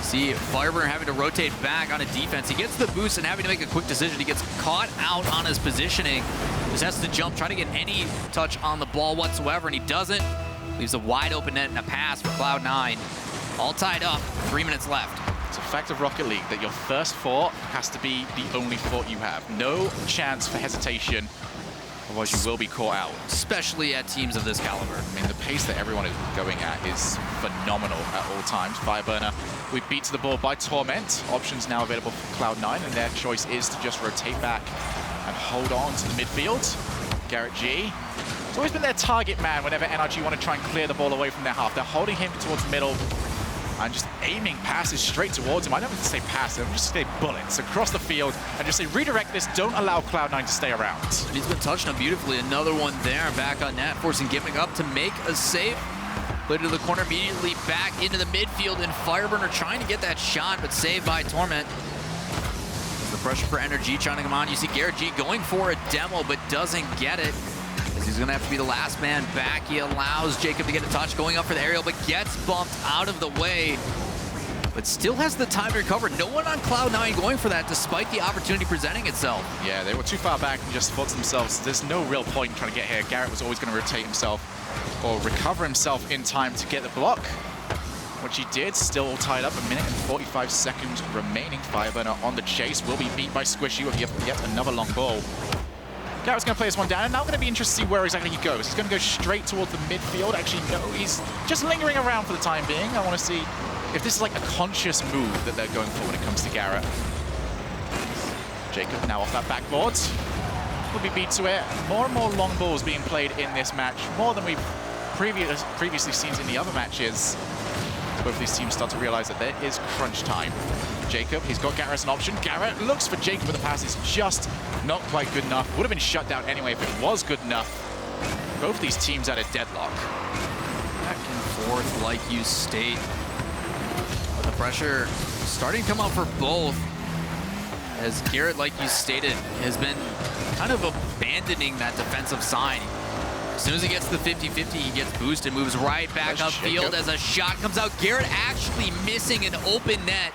See Fireburner having to rotate back on a defense. He gets the boost and having to make a quick decision. He gets caught out on his positioning. Just has to jump, try to get any touch on the ball whatsoever, and he doesn't. Leaves a wide open net and a pass for Cloud9. All tied up, 3 minutes left. It's a fact of Rocket League that your first thought has to be the only thought you have. No chance for hesitation, otherwise you will be caught out. Especially at teams of this caliber. I mean, the pace that everyone is going at is phenomenal at all times. Fireburner, we beat to the ball by Torment. Options now available for Cloud9, and their choice is to just rotate back and hold on to the midfield. Garrett G. It's always been their target man whenever NRG want to try and clear the ball away from their half. They're holding him towards the middle and just aiming passes straight towards him. I don't have to say pass, I'm just say bullets across the field and just say redirect this, don't allow Cloud9 to stay around. And he's been touched on beautifully. Another one there, back on net, forcing Gimmick up to make a save. Played to the corner, immediately back into the midfield, and Fireburner trying to get that shot, but saved by Torment. The pressure for NRG trying to come on. You see Garrett G going for a demo, but doesn't get it. As he's gonna have to be the last man back. He allows Jacob to get a touch, going up for the aerial, but gets bumped out of the way. But still has the time to recover. No one on Cloud9 going for that, despite the opportunity presenting itself. Yeah, they were too far back and just thought to themselves, there's no real point in trying to get here. Garrett was always gonna rotate himself or recover himself in time to get the block, which he did. Still tied up, 1 minute and 45 seconds remaining. Fireburner on the chase, will be beat by Squishy with yet another long ball. Garrett's going to play this one down, and now going to be interested to see where exactly he goes. He's going to go straight towards the midfield. Actually, no, he's just lingering around for the time being. I want to see if this is like a conscious move that they're going for when it comes to Garrett. Jacob now off that backboard. Will be beat to it. More and more long balls being played in this match, more than we've previously seen in the other matches. Both of these teams start to realize that there is crunch time. Jacob, he's got Garrett as an option. Garrett looks for Jacob, but the pass is just not quite good enough. Would have been shut down anyway if it was good enough. Both these teams at a deadlock. Back and forth, like you state. But the pressure starting to come out for both. As Garrett, like you stated, has been kind of abandoning that defensive side. As soon as he gets to the 50-50, he gets boosted, moves right back upfield as a shot comes out. Garrett actually missing an open net.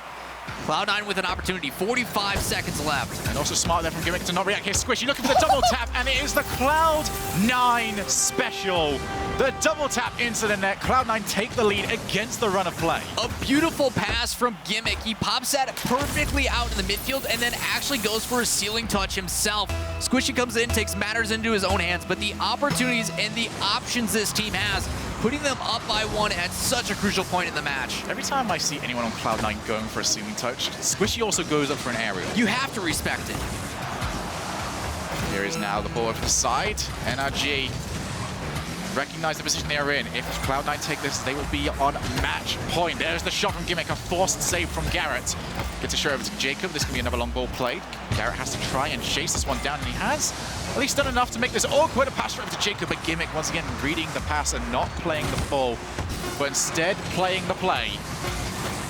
Cloud9 with an opportunity, 45 seconds left. And also smart there from Gimmick to not react here. Squishy looking for the double tap, and it is the Cloud9 special. The double tap into the net. Cloud9 take the lead against the run of play. A beautiful pass from Gimmick. He pops that perfectly out in the midfield and then actually goes for a ceiling touch himself. Squishy comes in, takes matters into his own hands, but the opportunities and the options this team has, putting them up by 1 at such a crucial point in the match. Every time I see anyone on Cloud9 going for a ceiling touch, Squishy also goes up for an aerial. You have to respect it. Here is now the ball over the side. NRG recognize the position they are in. If Cloud9 take this, they will be on match point. There's the shot from Gimmick, a forced save from Garrett. Gets a shot over to Jacob. This can be another long ball played. Garrett has to try and chase this one down, and he has at least done enough to make this awkward. A pass over to Jacob, but Gimmick once again reading the pass and not playing the ball, but instead playing the play.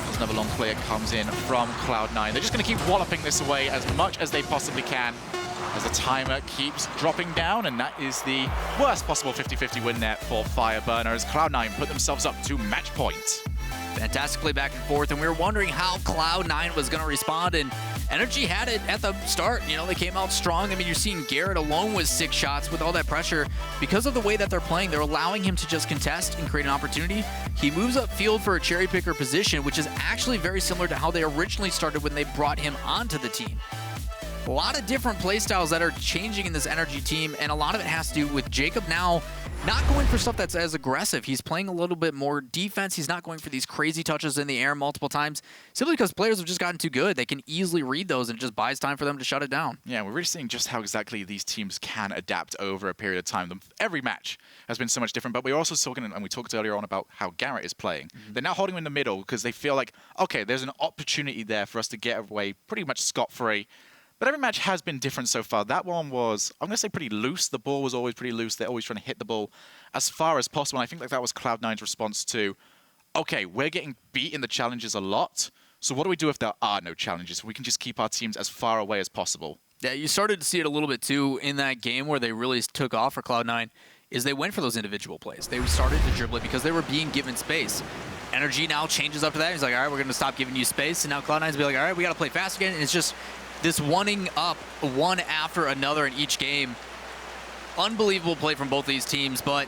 As another long player comes in from Cloud9. They're just going to keep walloping this away as much as they possibly can, as the timer keeps dropping down, and that is the worst possible 50-50 win net for Fireburner as Cloud9 put themselves up to match point. Fantastic play back and forth, and we were wondering how Cloud9 was going to respond, and NRG had it at the start. You know, they came out strong. I mean, you're seeing Garrett alone with 6 shots with all that pressure. Because of the way that they're playing, they're allowing him to just contest and create an opportunity. He moves upfield for a cherry picker position, which is actually very similar to how they originally started when they brought him onto the team. A lot of different play styles that are changing in this NRG team, and a lot of it has to do with Jacob now not going for stuff that's as aggressive. He's playing a little bit more defense. He's not going for these crazy touches in the air multiple times, simply because players have just gotten too good. They can easily read those, and it just buys time for them to shut it down. Yeah, we're really seeing just how exactly these teams can adapt over a period of time. Every match has been so much different, but we're also talking, and we talked earlier on about how Garrett is playing. They're now holding him in the middle because they feel like, okay, there's an opportunity there for us to get away pretty much scot-free. But every match has been different so far. That one was, I'm going to say, pretty loose. The ball was always pretty loose. They're always trying to hit the ball as far as possible. And I think that was Cloud9's response to, okay, we're getting beat in the challenges a lot. So what do we do if there are no challenges? We can just keep our teams as far away as possible. Yeah, you started to see it a little bit too in that game where they really took off for Cloud9, is they went for those individual plays. They started to dribble it because they were being given space. NRG now changes up to that. He's like, all right, we're going to stop giving you space. And now Cloud9's be like, all right, we got to play fast again. And it's just this one-ing up one after another in each game. Unbelievable play from both these teams, but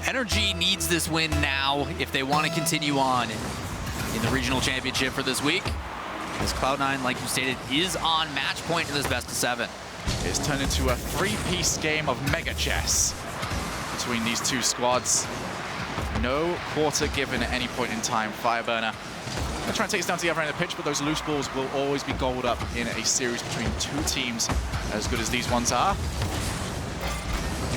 NRG needs this win now if they want to continue on in the regional championship for this week. As Cloud9, like you stated, is on match point in this best of 7. It's turned into a 3-piece game of mega chess between these two squads. No quarter given at any point in time. Fireburner gonna try and take us down to the other end of the pitch, but those loose balls will always be gobbled up in a series between two teams as good as these ones are.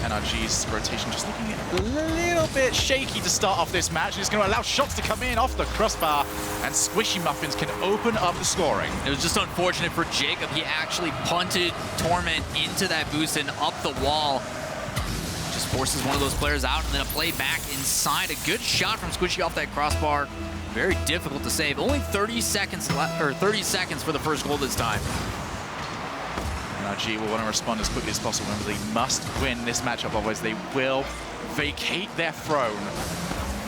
NRG's rotation just looking a little bit shaky to start off this match. It's going to allow shots to come in off the crossbar, and Squishy Muffins can open up the scoring. It was just unfortunate for Jacob. He actually punted Torment into that boost and up the wall. Just forces one of those players out, and then a play back inside. A good shot from Squishy off that crossbar. Very difficult to save. Only 30 seconds left, or 30 seconds for the first goal this time. NRG will want to respond as quickly as possible. Remember, they must win this matchup, otherwise they will vacate their throne.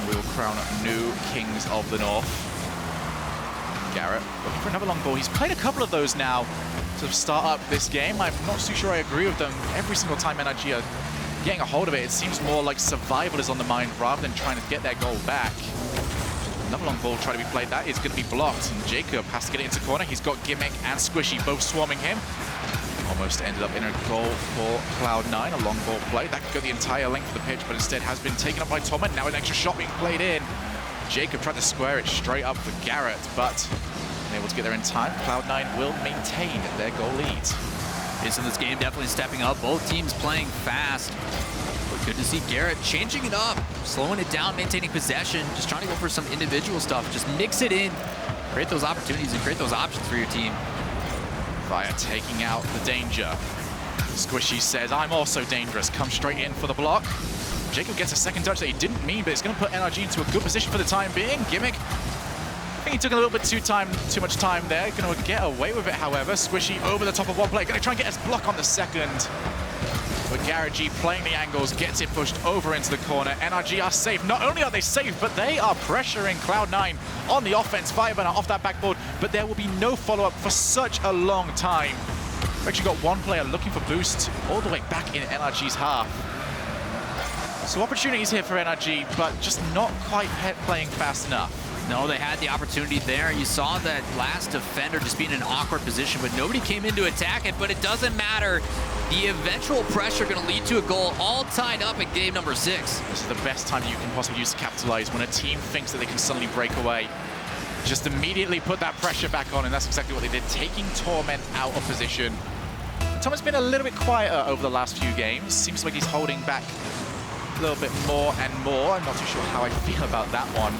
We will crown new kings of the North. Garrett looking for another long ball. He's played a couple of those now to start up this game. I'm not too sure I agree with them. Every single time NRG are getting a hold of it, it seems more like survival is on the mind rather than trying to get their goal back. Another long ball trying to be played. That is going to be blocked, and Jacob has to get it into corner. He's got Gimmick and Squishy both swarming him. Almost ended up in a goal for Cloud9, a long ball play. That could go the entire length of the pitch, but instead has been taken up by Torment. Now an extra shot being played in. Jacob tried to square it straight up for Garrett, but unable to get there in time. Cloud9 will maintain their goal lead. Is in this game definitely stepping up. Both teams playing fast. But good to see Garrett changing it up, slowing it down, maintaining possession, just trying to go for some individual stuff. Just mix it in, create those opportunities and create those options for your team. Fire taking out the danger. Squishy says, I'm also dangerous. Comes straight in for the block. Jacob gets a second touch that he didn't mean, but it's going to put NRG into a good position for the time being. Gimmick, I think he took a little bit too much time there. Going to get away with it, however. Squishy over the top of one play. Going to try and get his block on the second. But Garrett G playing the angles, gets it pushed over into the corner. NRG are safe. Not only are they safe, but they are pressuring Cloud9 on the offense. Fireburner off that backboard, but there will be no follow-up for such a long time. We've actually got one player looking for boost all the way back in NRG's half. So opportunities here for NRG, but just not quite playing fast enough. No, they had the opportunity there. You saw that last defender just being in an awkward position, but nobody came in to attack it, but it doesn't matter. The eventual pressure going to lead to a goal, all tied up at game number 6. This is the best time you can possibly use to capitalize when a team thinks that they can suddenly break away. Just immediately put that pressure back on, and that's exactly what they did, taking Torment out of position. Torment's been a little bit quieter over the last few games. Seems like he's holding back a little bit more and more. I'm not too sure how I feel about that one.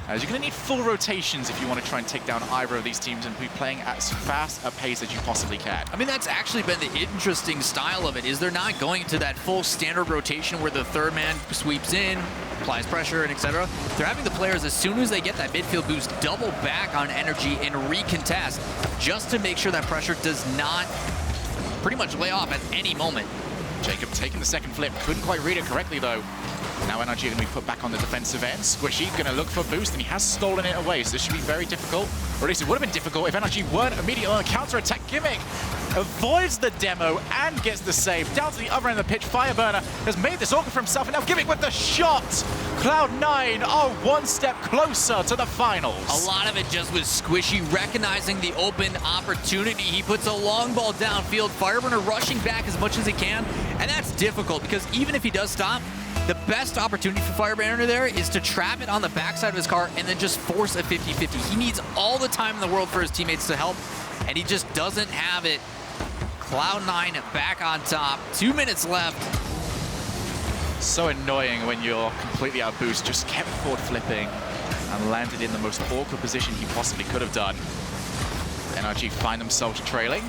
As you're going to need full rotations if you want to try and take down either of these teams and be playing at as fast a pace as you possibly can. I mean, that's actually been the interesting style of it, is they're not going to that full standard rotation where the third man sweeps in, applies pressure, and etc. They're having the players, as soon as they get that midfield boost, double back on energy and recontest, just to make sure that pressure does not pretty much lay off at any moment. Jacob taking the second flip, couldn't quite read it correctly though. Now NRG going to be put back on the defensive end. Squishy going to look for boost, and he has stolen it away, so this should be very difficult. Or at least it would have been difficult if NRG weren't immediately on a counter-attack. Gimmick avoids the demo and gets the save. Down to the other end of the pitch, Fireburner has made this awkward for himself, and now Gimmick with the shot! Cloud9 are one step closer to the finals. A lot of it just was Squishy recognizing the open opportunity. He puts a long ball downfield, Fireburner rushing back as much as he can, and that's difficult because even if he does stop, the best opportunity for Fireburner there is to trap it on the backside of his car and then just force a 50-50. He needs all the time in the world for his teammates to help, and he just doesn't have it. Cloud9 back on top. 2 minutes left. So annoying when you're completely out of boost. Just kept forward flipping and landed in the most awkward position he possibly could have done. NRG find themselves trailing.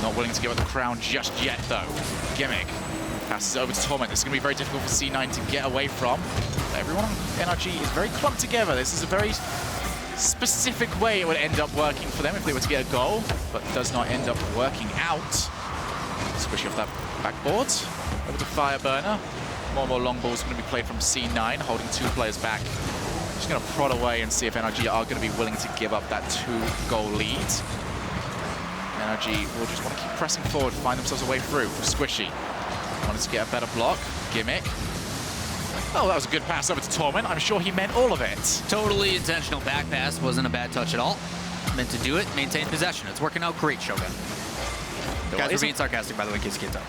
Not willing to give up the crown just yet, though. Gimmick Passes over to Torment. This is going to be very difficult for C9 to get away from. Everyone on NRG is very clumped together. This is a very specific way it would end up working for them if they were to get a goal, but does not end up working out. Squishy off that backboard. Over to Fireburner. More and more long balls going to be played from C9, holding 2 players back. Just going to prod away and see if NRG are going to be willing to give up that 2-goal lead. NRG will just want to keep pressing forward, find themselves a way through. Squishy wanted to get a better block. Gimmick. Oh, that was a good pass over to Torment. I'm sure he meant all of it. Totally intentional back pass. Wasn't a bad touch at all. Meant to do it, maintain possession. It's working out great, Shogun. Guys, we're being sarcastic, by the way, in case you can't tell.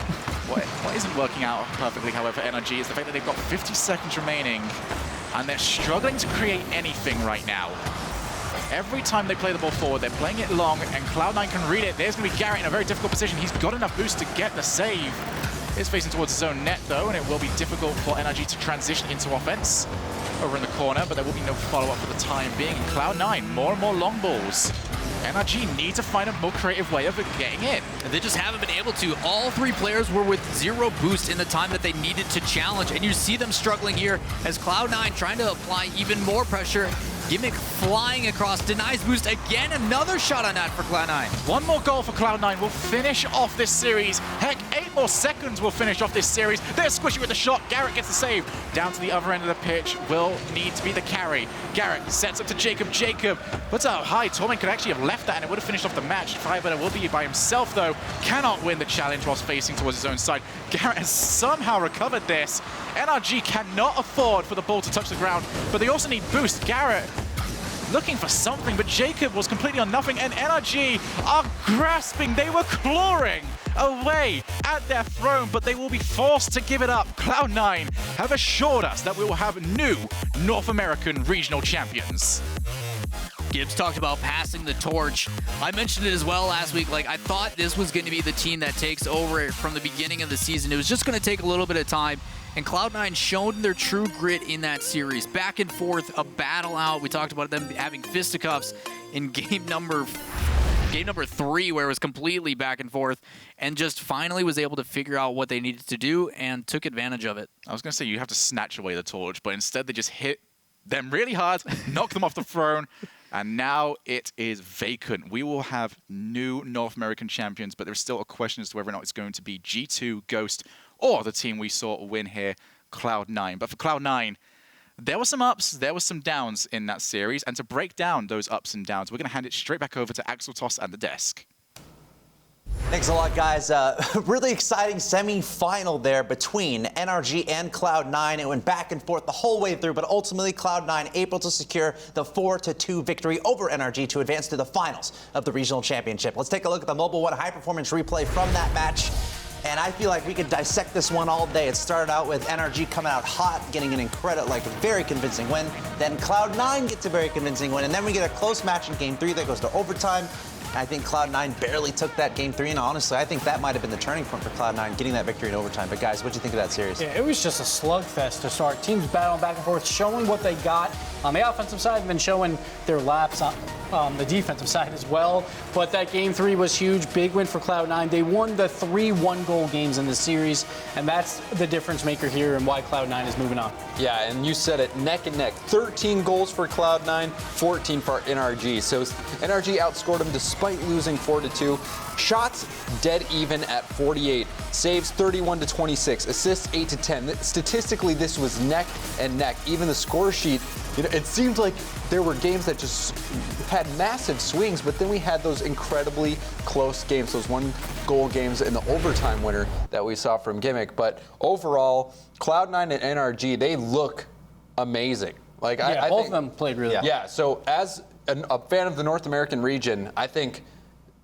What isn't working out perfectly, however, for NRG is the fact that they've got 50 seconds remaining and they're struggling to create anything right now. Every time they play the ball forward, they're playing it long, and Cloud9 can read it. There's going to be Garrett in a very difficult position. He's got enough boost to get the save. Is facing towards his own net, though, and it will be difficult for NRG to transition into offense over in the corner, but there will be no follow-up for the time being. Cloud9, more and more long balls. NRG need to find a more creative way of getting in. They just haven't been able to. All 3 players were with 0 boost in the time that they needed to challenge, and you see them struggling here as Cloud9 trying to apply even more pressure. Gimmick flying across, denies boost again. Another shot on that for Cloud9. 1 more goal for Cloud9 will finish off this series. Heck, 8 more seconds will finish off this series. There's Squishy with the shot. Garrett gets the save. Down to the other end of the pitch will need to be the carry. Garrett sets up to Jacob. Jacob puts out high. Torment could actually have left that and it would have finished off the match. Fireburner will be by himself, though. Cannot win the challenge whilst facing towards his own side. Garrett has somehow recovered this. NRG cannot afford for the ball to touch the ground, but they also need boost. Garrett looking for something, but Jacob was completely on nothing, and NRG are grasping. They were clawing away at their throne, but they will be forced to give it up. Cloud9 have assured us that we will have new North American regional champions. Gibbs talked about passing the torch. I mentioned it as well last week. Like, I thought this was going to be the team that takes over from the beginning of the season. It was just going to take a little bit of time. And Cloud9 showed their true grit in that series. Back and forth, a battle out. We talked about them having fisticuffs in game number 3, where it was completely back and forth, and just finally was able to figure out what they needed to do and took advantage of it. I was going to say you have to snatch away the torch, but instead they just hit them really hard, knock them off the throne, and now it is vacant. We will have new North American champions, but there's still a question as to whether or not it's going to be G2, Ghost, or the team we saw win here, Cloud9. But for Cloud9, there were some ups, there were some downs in that series, and to break down those ups and downs, we're going to hand it straight back over to Axel Toss and the desk. Thanks a lot, guys. Really exciting semi-final there between NRG and Cloud9. It went back and forth the whole way through, but ultimately Cloud9 able to secure the 4-2 victory over NRG to advance to the finals of the regional championship. Let's take a look at the Mobile One high-performance replay from that match. And I feel like we could dissect this one all day. It started out with NRG coming out hot, getting an incredible, very convincing win. Then Cloud9 gets a very convincing win. And then we get a close match in Game 3 that goes to overtime. I think Cloud9 barely took that Game 3, and honestly, I think that might have been the turning point for Cloud9, getting that victory in overtime. But guys, what do you think of that series? Yeah, it was just a slugfest to start. Teams battling back and forth, showing what they got on the offensive side, and then showing their laps on the defensive side as well. But that Game 3 was huge. Big win for Cloud9. They won the 3 one-goal games in the series, and that's the difference maker here and why Cloud9 is moving on. Yeah, and you said it, neck and neck. 13 goals for Cloud9, 14 for NRG. So NRG outscored them despite losing 4-2. Shots dead even at 48. Saves 31-26. Assists 8-10. Statistically, this was neck and neck. Even the score sheet, it seemed like there were games that just had massive swings, but then we had those incredibly close games, those 1-goal games in the overtime winner that we saw from Gimmick. But overall, Cloud9 and NRG, they look amazing. I both think, of them played really well. Yeah, so as a fan of the North American region, I think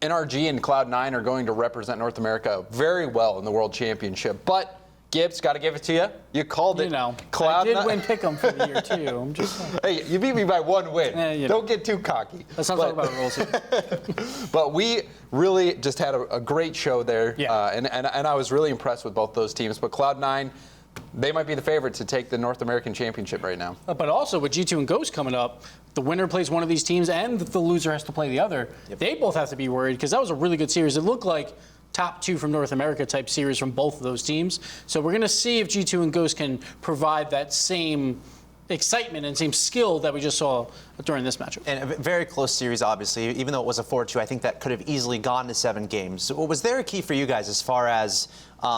NRG and Cloud9 are going to represent North America very well in the World Championship. But Gibbs, got to give it to you. You called it. I did win Pick'em for the year too. I'm just hey, you beat me by 1 win. Don't get too cocky. Let's not talk about rules here. But we really just had a great show there, yeah. And I was really impressed with both those teams. But Cloud9, they might be the favorite to take the North American Championship right now. But also with G2 and Ghost coming up, the winner plays one of these teams and the loser has to play the other. Yep. They both have to be worried because that was a really good series. It looked like top 2 from North America type series from both of those teams. So we're going to see if G2 and Ghost can provide that same excitement and same skill that we just saw during this matchup. And a very close series, obviously. Even though it was a 4-2, I think that could have easily gone to 7 games. So was there a key for you guys as far as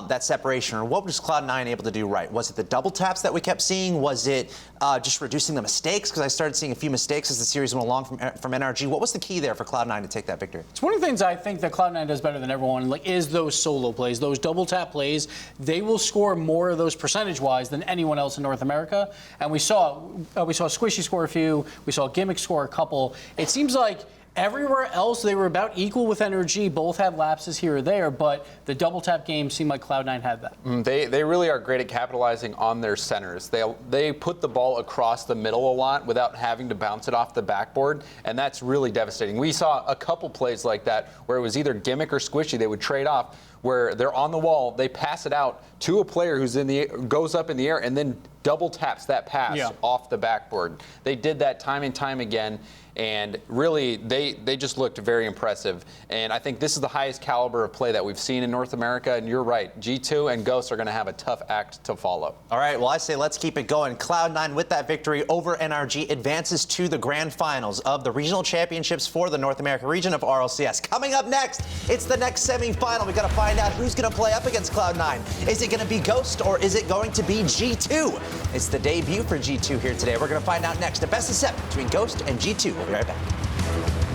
that separation, or what was Cloud9 able to do right? Was it the double taps that we kept seeing? Was it just reducing the mistakes? Because I started seeing a few mistakes as the series went along from NRG. What was the key there for Cloud9 to take that victory? It's one of the things I think that Cloud9 does better than everyone, is those solo plays, those double tap plays. They will score more of those percentage-wise than anyone else in North America. And we saw Squishy score a few. We saw Gimmick score a couple. It seems like everywhere else, they were about equal with NRG. Both had lapses here or there, but the double tap game seemed like Cloud9 had that. They really are great at capitalizing on their centers. They put the ball across the middle a lot without having to bounce it off the backboard, and that's really devastating. We saw a couple plays like that where it was either Gimmick or Squishy. They would trade off, where they're on the wall, they pass it out to a player who's goes up in the air and then double taps that pass off the backboard. They did that time and time again. And really, they just looked very impressive. And I think this is the highest caliber of play that we've seen in North America. And you're right, G2 and Ghost are going to have a tough act to follow. All right, well, I say let's keep it going. Cloud9, with that victory over NRG, advances to the grand finals of the regional championships for the North America region of RLCS. Coming up next, it's the next semifinal. We've got to find out who's going to play up against Cloud9. Is it going to be Ghost or is it going to be G2? It's the debut for G2 here today. We're going to find out next. The best of 7 between Ghost and G2. We'll be right back.